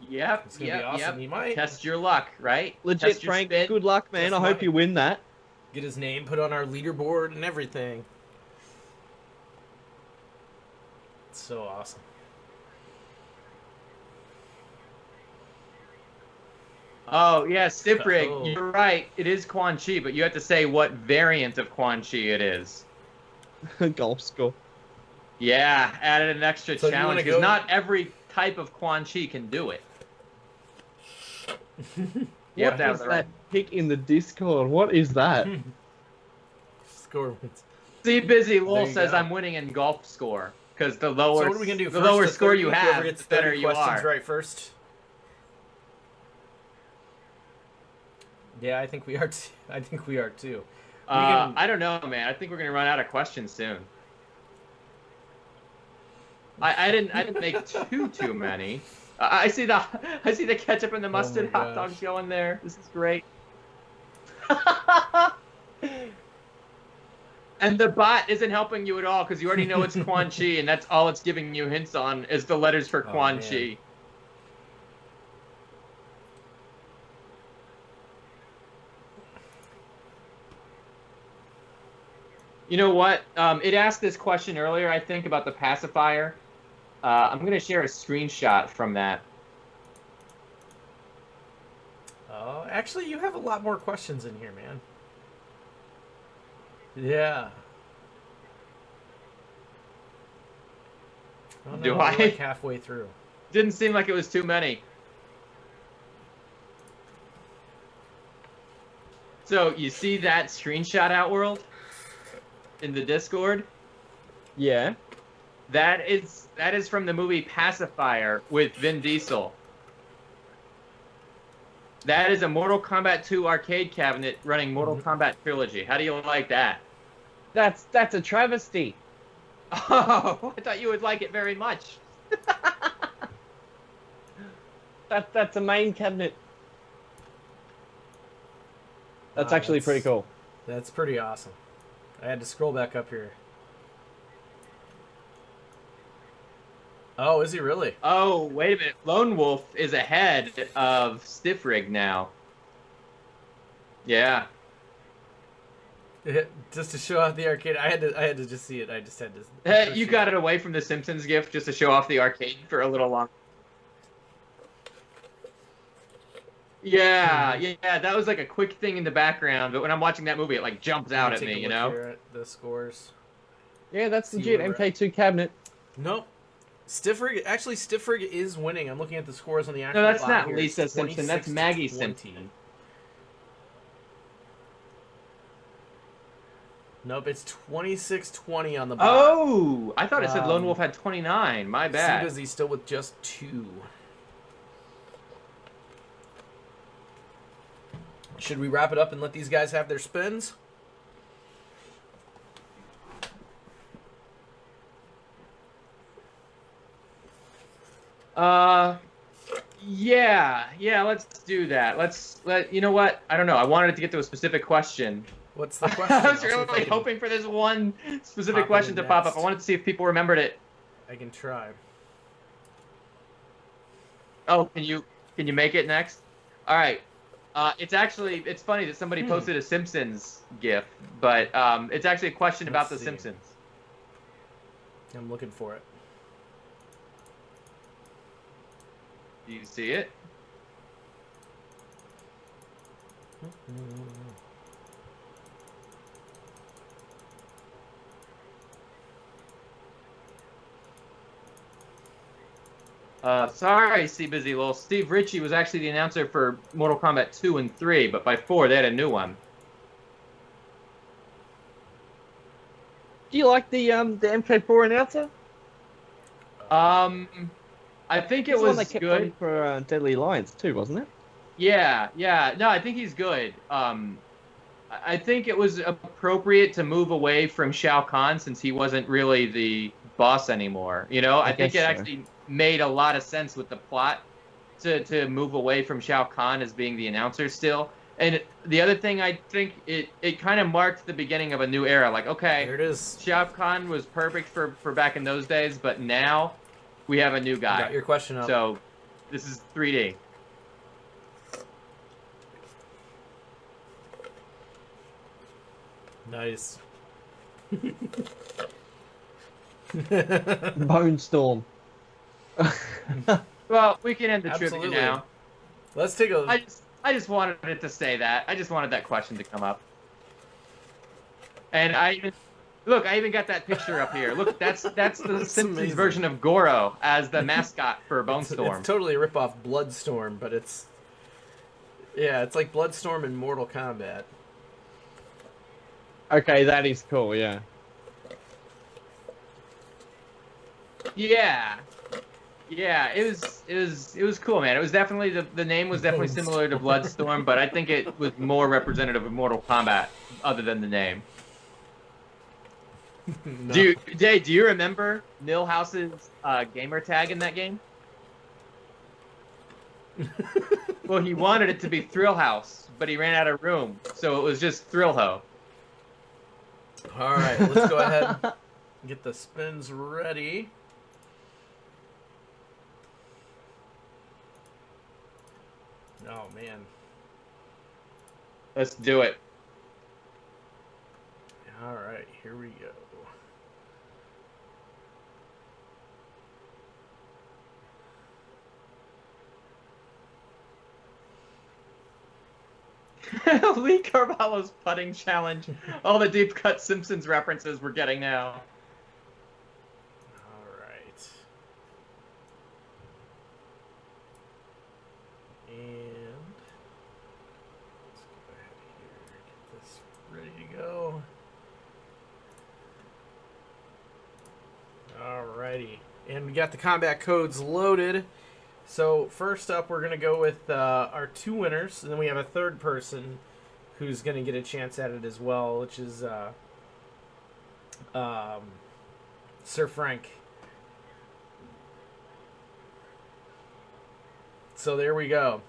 Yep, It's gonna be yep, awesome. yep. He might Test your luck, right? Legit, Test your Frank. spin. Good luck, man. Yes, I hope mate. you win that. get his name put on our leaderboard and everything. It's so awesome. Oh, yeah, Stiprig, Oh. you're right. It is Quan Chi, but you have to say what variant of Quan Chi it is. Golf score. Yeah, added an extra So you challenge, wanna because go- not every type of Quan Chi can do it. You have What to have is the right. that pic in the Discord? What is that? Score wins. See, Busy There Lowell you says go. I'm winning in golf score. because the lower So what are we gonna do? the first lower to score 30? you Whoever have, gets the better 30 you questions are. right first. Yeah, I think we are. I think we are too. I don't know, man. I think we're gonna run out of questions soon. I didn't make too many. I see the ketchup and the mustard my hot dogs gosh. going there. This is great. And the bot isn't helping you at all because you already know it's Quan Chi, and that's all it's giving you hints on is the letters for Quan man. Chi. You know what? It asked this question earlier, I think, about the pacifier. I'm going to share a screenshot from that. Oh, actually, you have a lot more questions in here, man. Yeah. Oh, no, Do we're I? like halfway through. Didn't seem like it was too many. So, you see that screenshot, Outworld? In the Discord? Yeah. That is from the movie Pacifier with Vin Diesel. That is a Mortal Kombat 2 arcade cabinet running Mortal Kombat Trilogy. How do you like that? That's a travesty. Oh, I thought you would like it very much. That's a main cabinet. That's Wow, actually pretty cool. That's pretty awesome. I had to scroll back up here. Oh, is he really? Oh, wait a minute. Lone Wolf is ahead of Stiff Rig now. Yeah. Just to show off the arcade, I had to just see it. I just had to. You got it away from the Simpsons gift just to show off the arcade for a little long. Yeah, yeah, that was like a quick thing in the background, but when I'm watching that movie, it like jumps out at Take me, a you look know? here at the scores. Yeah, that's See legit where we're MK2 cabinet. Nope. Stiffrig is winning. I'm looking at the scores on the actual. No, that's bot not here. Lisa It's Simpson. That's 26 to Maggie 20. Simpson. Nope, it's 26-20 on the bot. Oh, I thought it said Lone Um, Wolf had 29. My bad. Seabusy's still with just 2. Should we wrap it up and let these guys have their spins? Yeah, let's do that. You know what? I don't know. I wanted it to get to a specific question. What's the question? I was I'll see if I really can- hoping for this one specific pop it question in to pop up. next. I wanted to see if people remembered it. I can try. Oh, can you make it next? All right. It's funny that somebody posted a Simpsons GIF, but it's actually a question about the Let's see. Simpsons. I'm looking for it. Do you see it? Sorry, C Busy Lil. Steve Ritchie was actually the announcer for Mortal Kombat 2 and 3, but by 4 they had a new one. Do you like the MK4 announcer? I think it It's the one was they kept good. on for Deadly Alliance too, wasn't it? Yeah. No, I think he's good. I think it was appropriate to move away from Shao Kahn since he wasn't really the boss anymore. You know, I think it guess so. actually made a lot of sense with the plot to move away from Shao Kahn as being the announcer still. And the other thing, I think it kind of marked the beginning of a new era. Like, okay, There it is. Shao Kahn was perfect for back in those days, but now we have a new guy. Got your question up. So this is 3D. Nice. Bone Storm. Well, we can end the Absolutely. trivia now. Let's take a. I just wanted it to say that. I just wanted that question to come up. And I even got that picture up here. Look, that's the Simpsons amazing. version of Goro as the mascot for Bone Storm. It's totally a ripoff Bloodstorm, but it's. Yeah, it's like Bloodstorm in Mortal Kombat. Okay, that is cool. Yeah. Yeah. Yeah, it was cool, man. It was definitely the name was definitely similar to Bloodstorm, but I think it was more representative of Mortal Kombat other than the name. No. Do you remember Millhouse's gamer tag in that game? Well, he wanted it to be Thrill House, but he ran out of room, so it was just Thrill Ho. All right, let's go ahead and get the spins ready. Oh, man. Let's do it. All right, here we go. Lee Carvalho's putting challenge. All the deep cut Simpsons references we're getting now. All right. And let's go ahead here, get this ready to go. Alrighty, and we got the combat codes loaded. So first up, we're gonna go with our 2 winners, and then we have a third person who's gonna get a chance at it as well, which is Sir Frank. So there we go.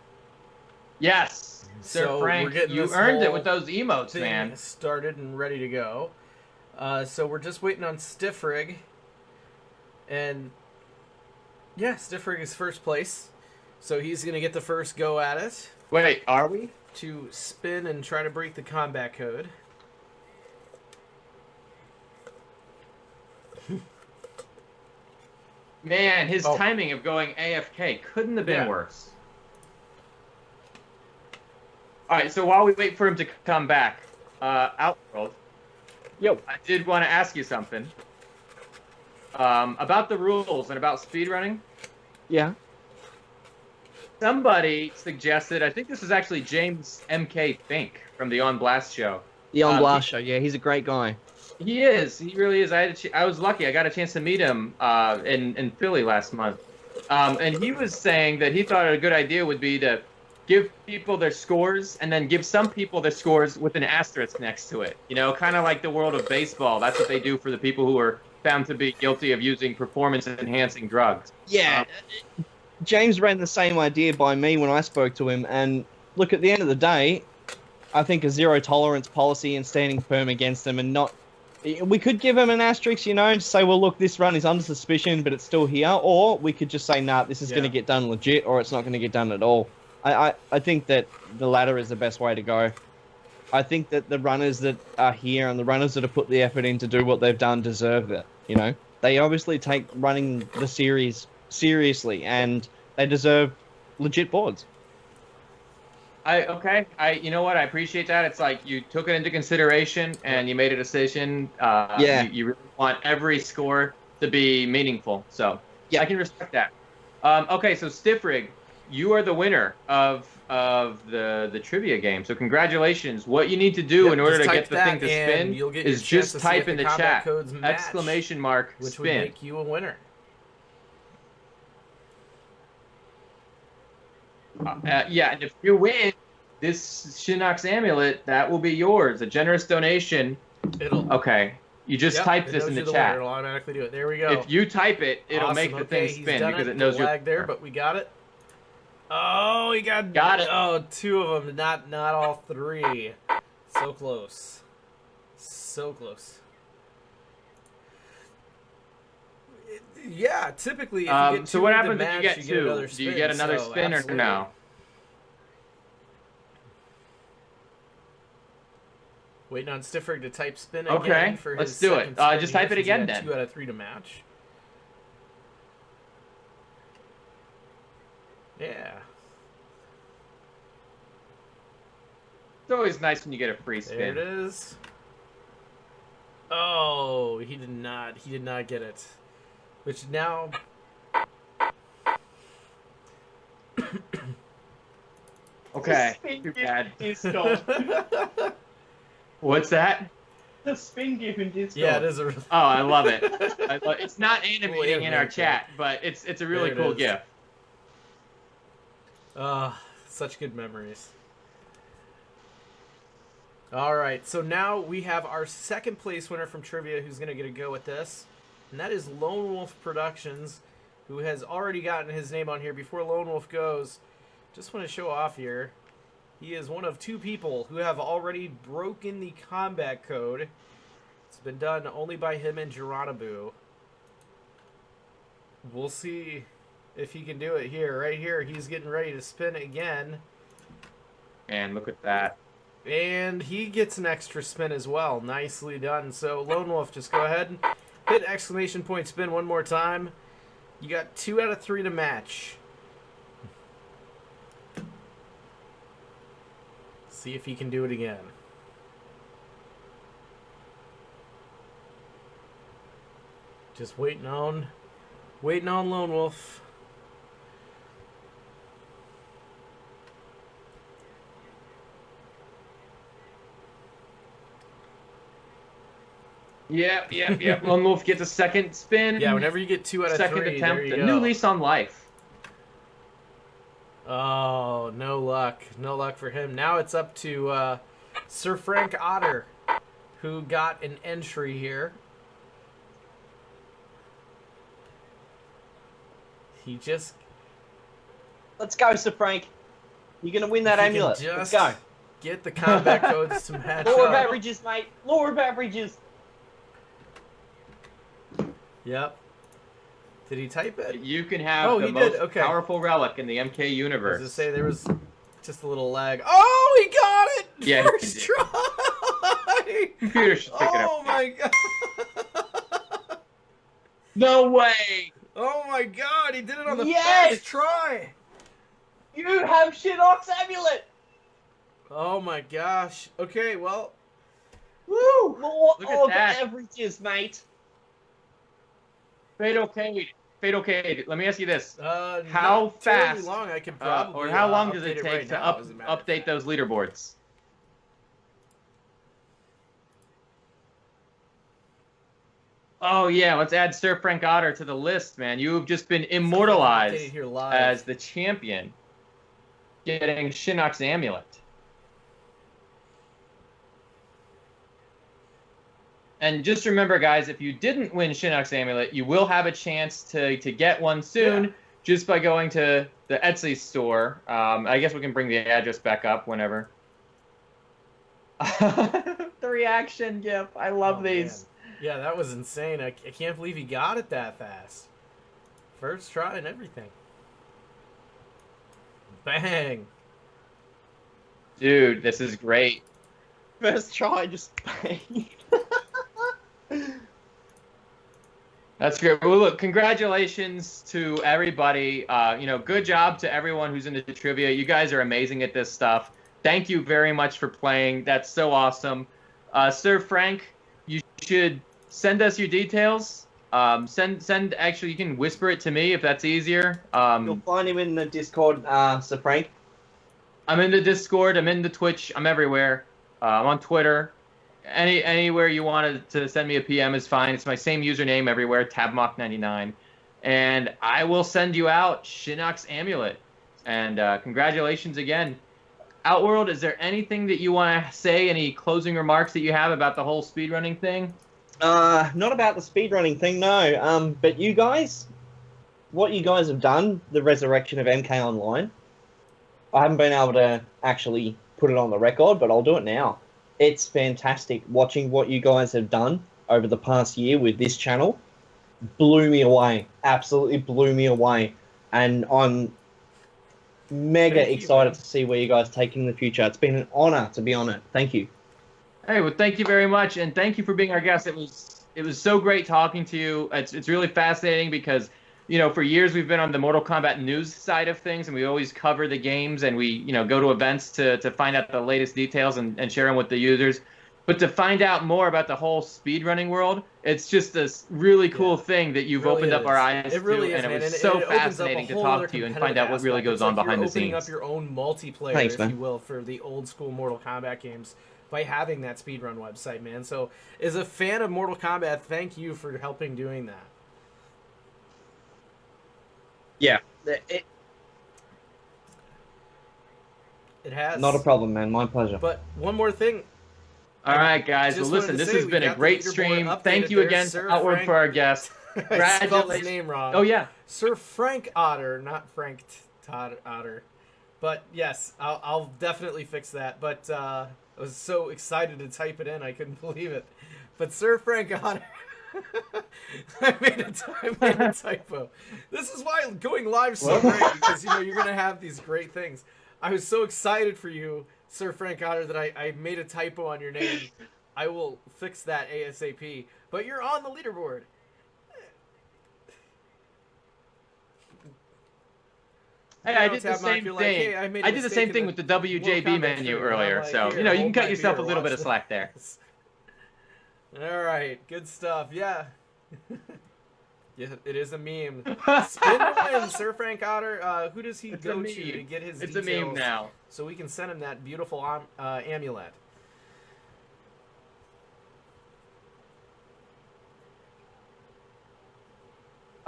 Yes, Sir So we're Frank, getting you this earned it whole with those emotes, thing man. started and ready to go. So we're just waiting on Stiff Rig, and yeah, Stiff Rig is first place, so he's gonna get the first go at it Wait, are we? to spin and try to break the combat code. Man, his Oh. timing of going AFK couldn't have been Yeah. worse. All right, so while we wait for him to come back, Outworld, Yo. I did want to ask you something about the rules and about speedrunning. Yeah. Somebody suggested, I think this is actually James MK Fink from the On Blast show. The On Um, Blast show. Yeah, he's a great guy. He is. He really is. I was lucky. I got a chance to meet him in Philly last month. And he was saying that he thought a good idea would be to give people their scores and then give some people their scores with an asterisk next to it. You know, kind of like the world of baseball. That's what they do for the people who are found to be guilty of using performance-enhancing drugs. Yeah. James ran the same idea by me when I spoke to him, and look, at the end of the day, I think a zero tolerance policy and standing firm against them, and not, we could give him an asterisk, you know, to say, well, look, this run is under suspicion, but it's still here, or we could just say, nah, this is going to get done legit, or it's not going to get done at all. I think that the latter is the best way to go. I think that the runners that are here and the runners that have put the effort in to do what they've done deserve it, you know. They obviously take running the series seriously, and they deserve legit boards. You know what? I appreciate that. It's like you took it into consideration and you made a decision. Yeah. You really want every score to be meaningful. So Yeah. I can respect that. Okay, so Stiff Rig, you are the winner of the trivia game. So congratulations. What you need to do in order to get the thing to spin is just type in the chat exclamation mark which would spin. make you a winner. Yeah, and if you win this Shinnok's amulet, that will be yours. A generous donation. It'll Okay, you just type it this knows in the you're chat. winner. It'll automatically do it. There we go. If you type it, it'll Awesome. make the Okay, thing he's spin done because it knows the you're lag there, but we got it. Oh, he got it. Oh, 2 of them, not all 3. So close. So close. Yeah, typically if you get so 2 what in the happens if match, you get get 2? another Do you spin, get another so spin or absolutely. no? Waiting on Stiff Rig to type spin Okay, again for let's his do it. second spin Just here, type it since he again got then. 2 out of 3 to match. Yeah. It's always nice when you get a free There spin. it is. Oh, he did not get it. Which now Okay, too bad. What's that? the spin gif in Discord. Yeah, it is a. Oh, I love it. It's not animating in our animated chat, but it's a really There it cool is. GIF. Such good memories. All right, so now we have our second place winner from trivia who's going to get a go at this, and that is Lone Wolf Productions, who has already gotten his name on here. Before Lone Wolf goes, just want to show off here. He is one of 2 people who have already broken the combat code. It's been done only by him and Geronimo. We'll see if he can do it here. Right here, he's getting ready to spin again. And look at that. And he gets an extra spin as well. Nicely done. So, Lone Wolf, just go ahead and hit exclamation point spin one more time. You got 2 out of 3 to match. See if he can do it again. Just waiting on Lone Wolf. Yep. Lone Wolf gets a second spin. Yeah, whenever you get 2 out of 3, second there attempt, you a go. new lease on life. Oh, no luck. No luck for him. Now it's up to Sir Frank Otter, who got an entry here. He just... Let's go, Sir Frank. You're going to win that if he can amulet. Let's just go. get the combat codes to match Law of up. averages, mate. Law of averages. Yep. Did he type it? You can have Oh, the he most did, okay. powerful relic in the MK universe. I was to say there was just a little lag. Oh, he got it! Yeah, he First did. try! Computer should pick it Oh up. my god! No way! Oh my god, he did it on the Yes! first try! You have Shinnok's amulet. Oh my gosh. Okay, well, Woo! Law Look at of that. averages, mate. Fatal Cade. Let me ask you this. how How fast, long I could probably or how long does update it right take to now, as a matter of update fact. those leaderboards? Oh yeah, let's add Sir Frank Otter to the list, man. You have just been Updated immortalized here live. as the champion, getting Shinnok's amulet. And just remember, guys, if you didn't win Shinnok's amulet, you will have a chance to get one soon, Yeah. just by going to the Etsy store. I guess we can bring the address back up whenever. The reaction gif. I love Oh, these. man. Yeah, that was insane. I can't believe he got it that fast. First try and everything. Bang. Dude, this is great. First try, just bang. That's great. Well, look, congratulations to everybody. Good job to everyone who's into trivia. You guys are amazing at this stuff. Thank you very much for playing. That's so awesome. Sir Frank, you should send us your details. Actually, you can whisper it to me if that's easier. You'll find him in the Discord, Sir Frank. I'm in the Discord. I'm in the Twitch. I'm everywhere. I'm on Twitter. Anywhere you wanted to send me a PM is fine. It's my same username everywhere, Tabmock99. And I will send you out Shinnok's amulet. And congratulations again. Outworld, is there anything that you want to say, any closing remarks that you have about the whole speedrunning thing? Not about the speedrunning thing, no. But you guys, what you guys have done, the resurrection of MK Online, I haven't been able to actually put it on the record, but I'll do it now. It's fantastic watching what you guys have done over the past year with this channel. Blew me away. Absolutely blew me away. And I'm mega Thank you, excited man. to see where you guys take it in the future. It's been an honor to be on it. Thank you. Hey, well, thank you very much, and thank you for being our guest. It was so great talking to you. It's really fascinating because, for years we've been on the Mortal Kombat news side of things, and we always cover the games, and we, go to events to find out the latest details and share them with the users. But to find out more about the whole speedrunning world, it's just this really cool thing that you've Really opened up our is. eyes It really to, is, and man. it was And so it opens up a fascinating to whole talk other to you and competitive find out what really aspect. goes It's on like behind the you're opening scenes. up your own multiplayer, Thanks, if man. you will, for the old school Mortal Kombat games. by having that speedrun website, man. So as a fan of Mortal Kombat, thank you for helping doing that. Yeah. It has. Not a problem, man. My pleasure. But one more thing. All right, guys. Well, Just listen, wanted to this say has we been a got the great leaderboard stream. updated Thank you there, again, Sir Outward, Frank. for our guest. I spelled his Congratulations. name wrong. Oh, yeah. Sir Frank Otter, not Frank Todd Otter. But yes, I'll definitely fix that. But I was so excited to type it in, I couldn't believe it. But Sir Frank Otter, I made a typo. This is why going live is so great, because you know you're gonna have these great things. I was so excited for you, Sir Frank Otter, that I made a typo on your name. I will fix that ASAP. But you're on the leaderboard. Hey, I did the same thing. I did the same thing with the WJB menu earlier, so you know you can cut yourself a little bit of slack there. All right, good stuff. Yeah, yeah, it is a meme. Spin to win, Sir Frank Otter. Who does he go to get his It's details? a meme now. So we can send him that beautiful amulet.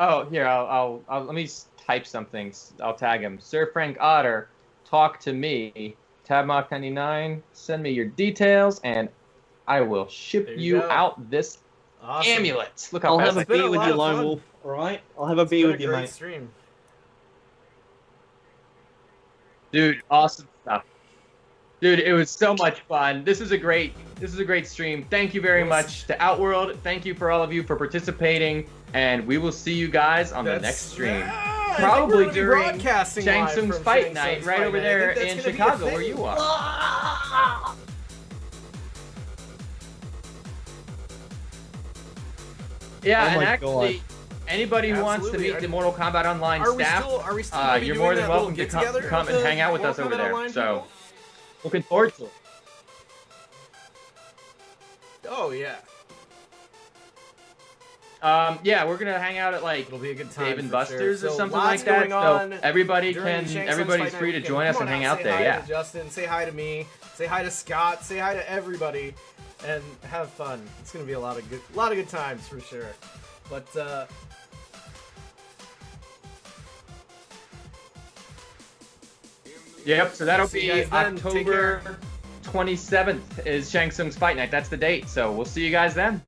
Oh, here, I'll let me type something. I'll tag him. Sir Frank Otter, talk to me. Tabmock99, send me your details, and I will ship you out this amulet. Look how I'll fast have a beer with you, Lone Wolf. All right, I'll have a beer with you, mate. Stream. Dude, awesome stuff. Dude, it was so much fun. This is a great stream. Thank you very much to Outworld. Thank you for all of you for participating, and we will see you guys on the next stream. Probably during Shang Tsung's fight night, right over there in Chicago, where you are. Yeah, and actually, anybody who wants to meet the Mortal Kombat Online staff, you're more than welcome to come and hang out with us over there. So, looking forward to it. Oh yeah. Yeah, we're gonna hang out at like It'll be a good time, Dave and Buster's or So something like that. So everybody's everybody's free to join us and hang out there. Yeah. To Justin, say hi to me, say hi to Scott, say hi to everybody, and have fun. It's gonna be a lot of good times for sure. But yep. So that'll be October 27th is Shang Tsung's fight night. That's the date. So we'll see you guys then.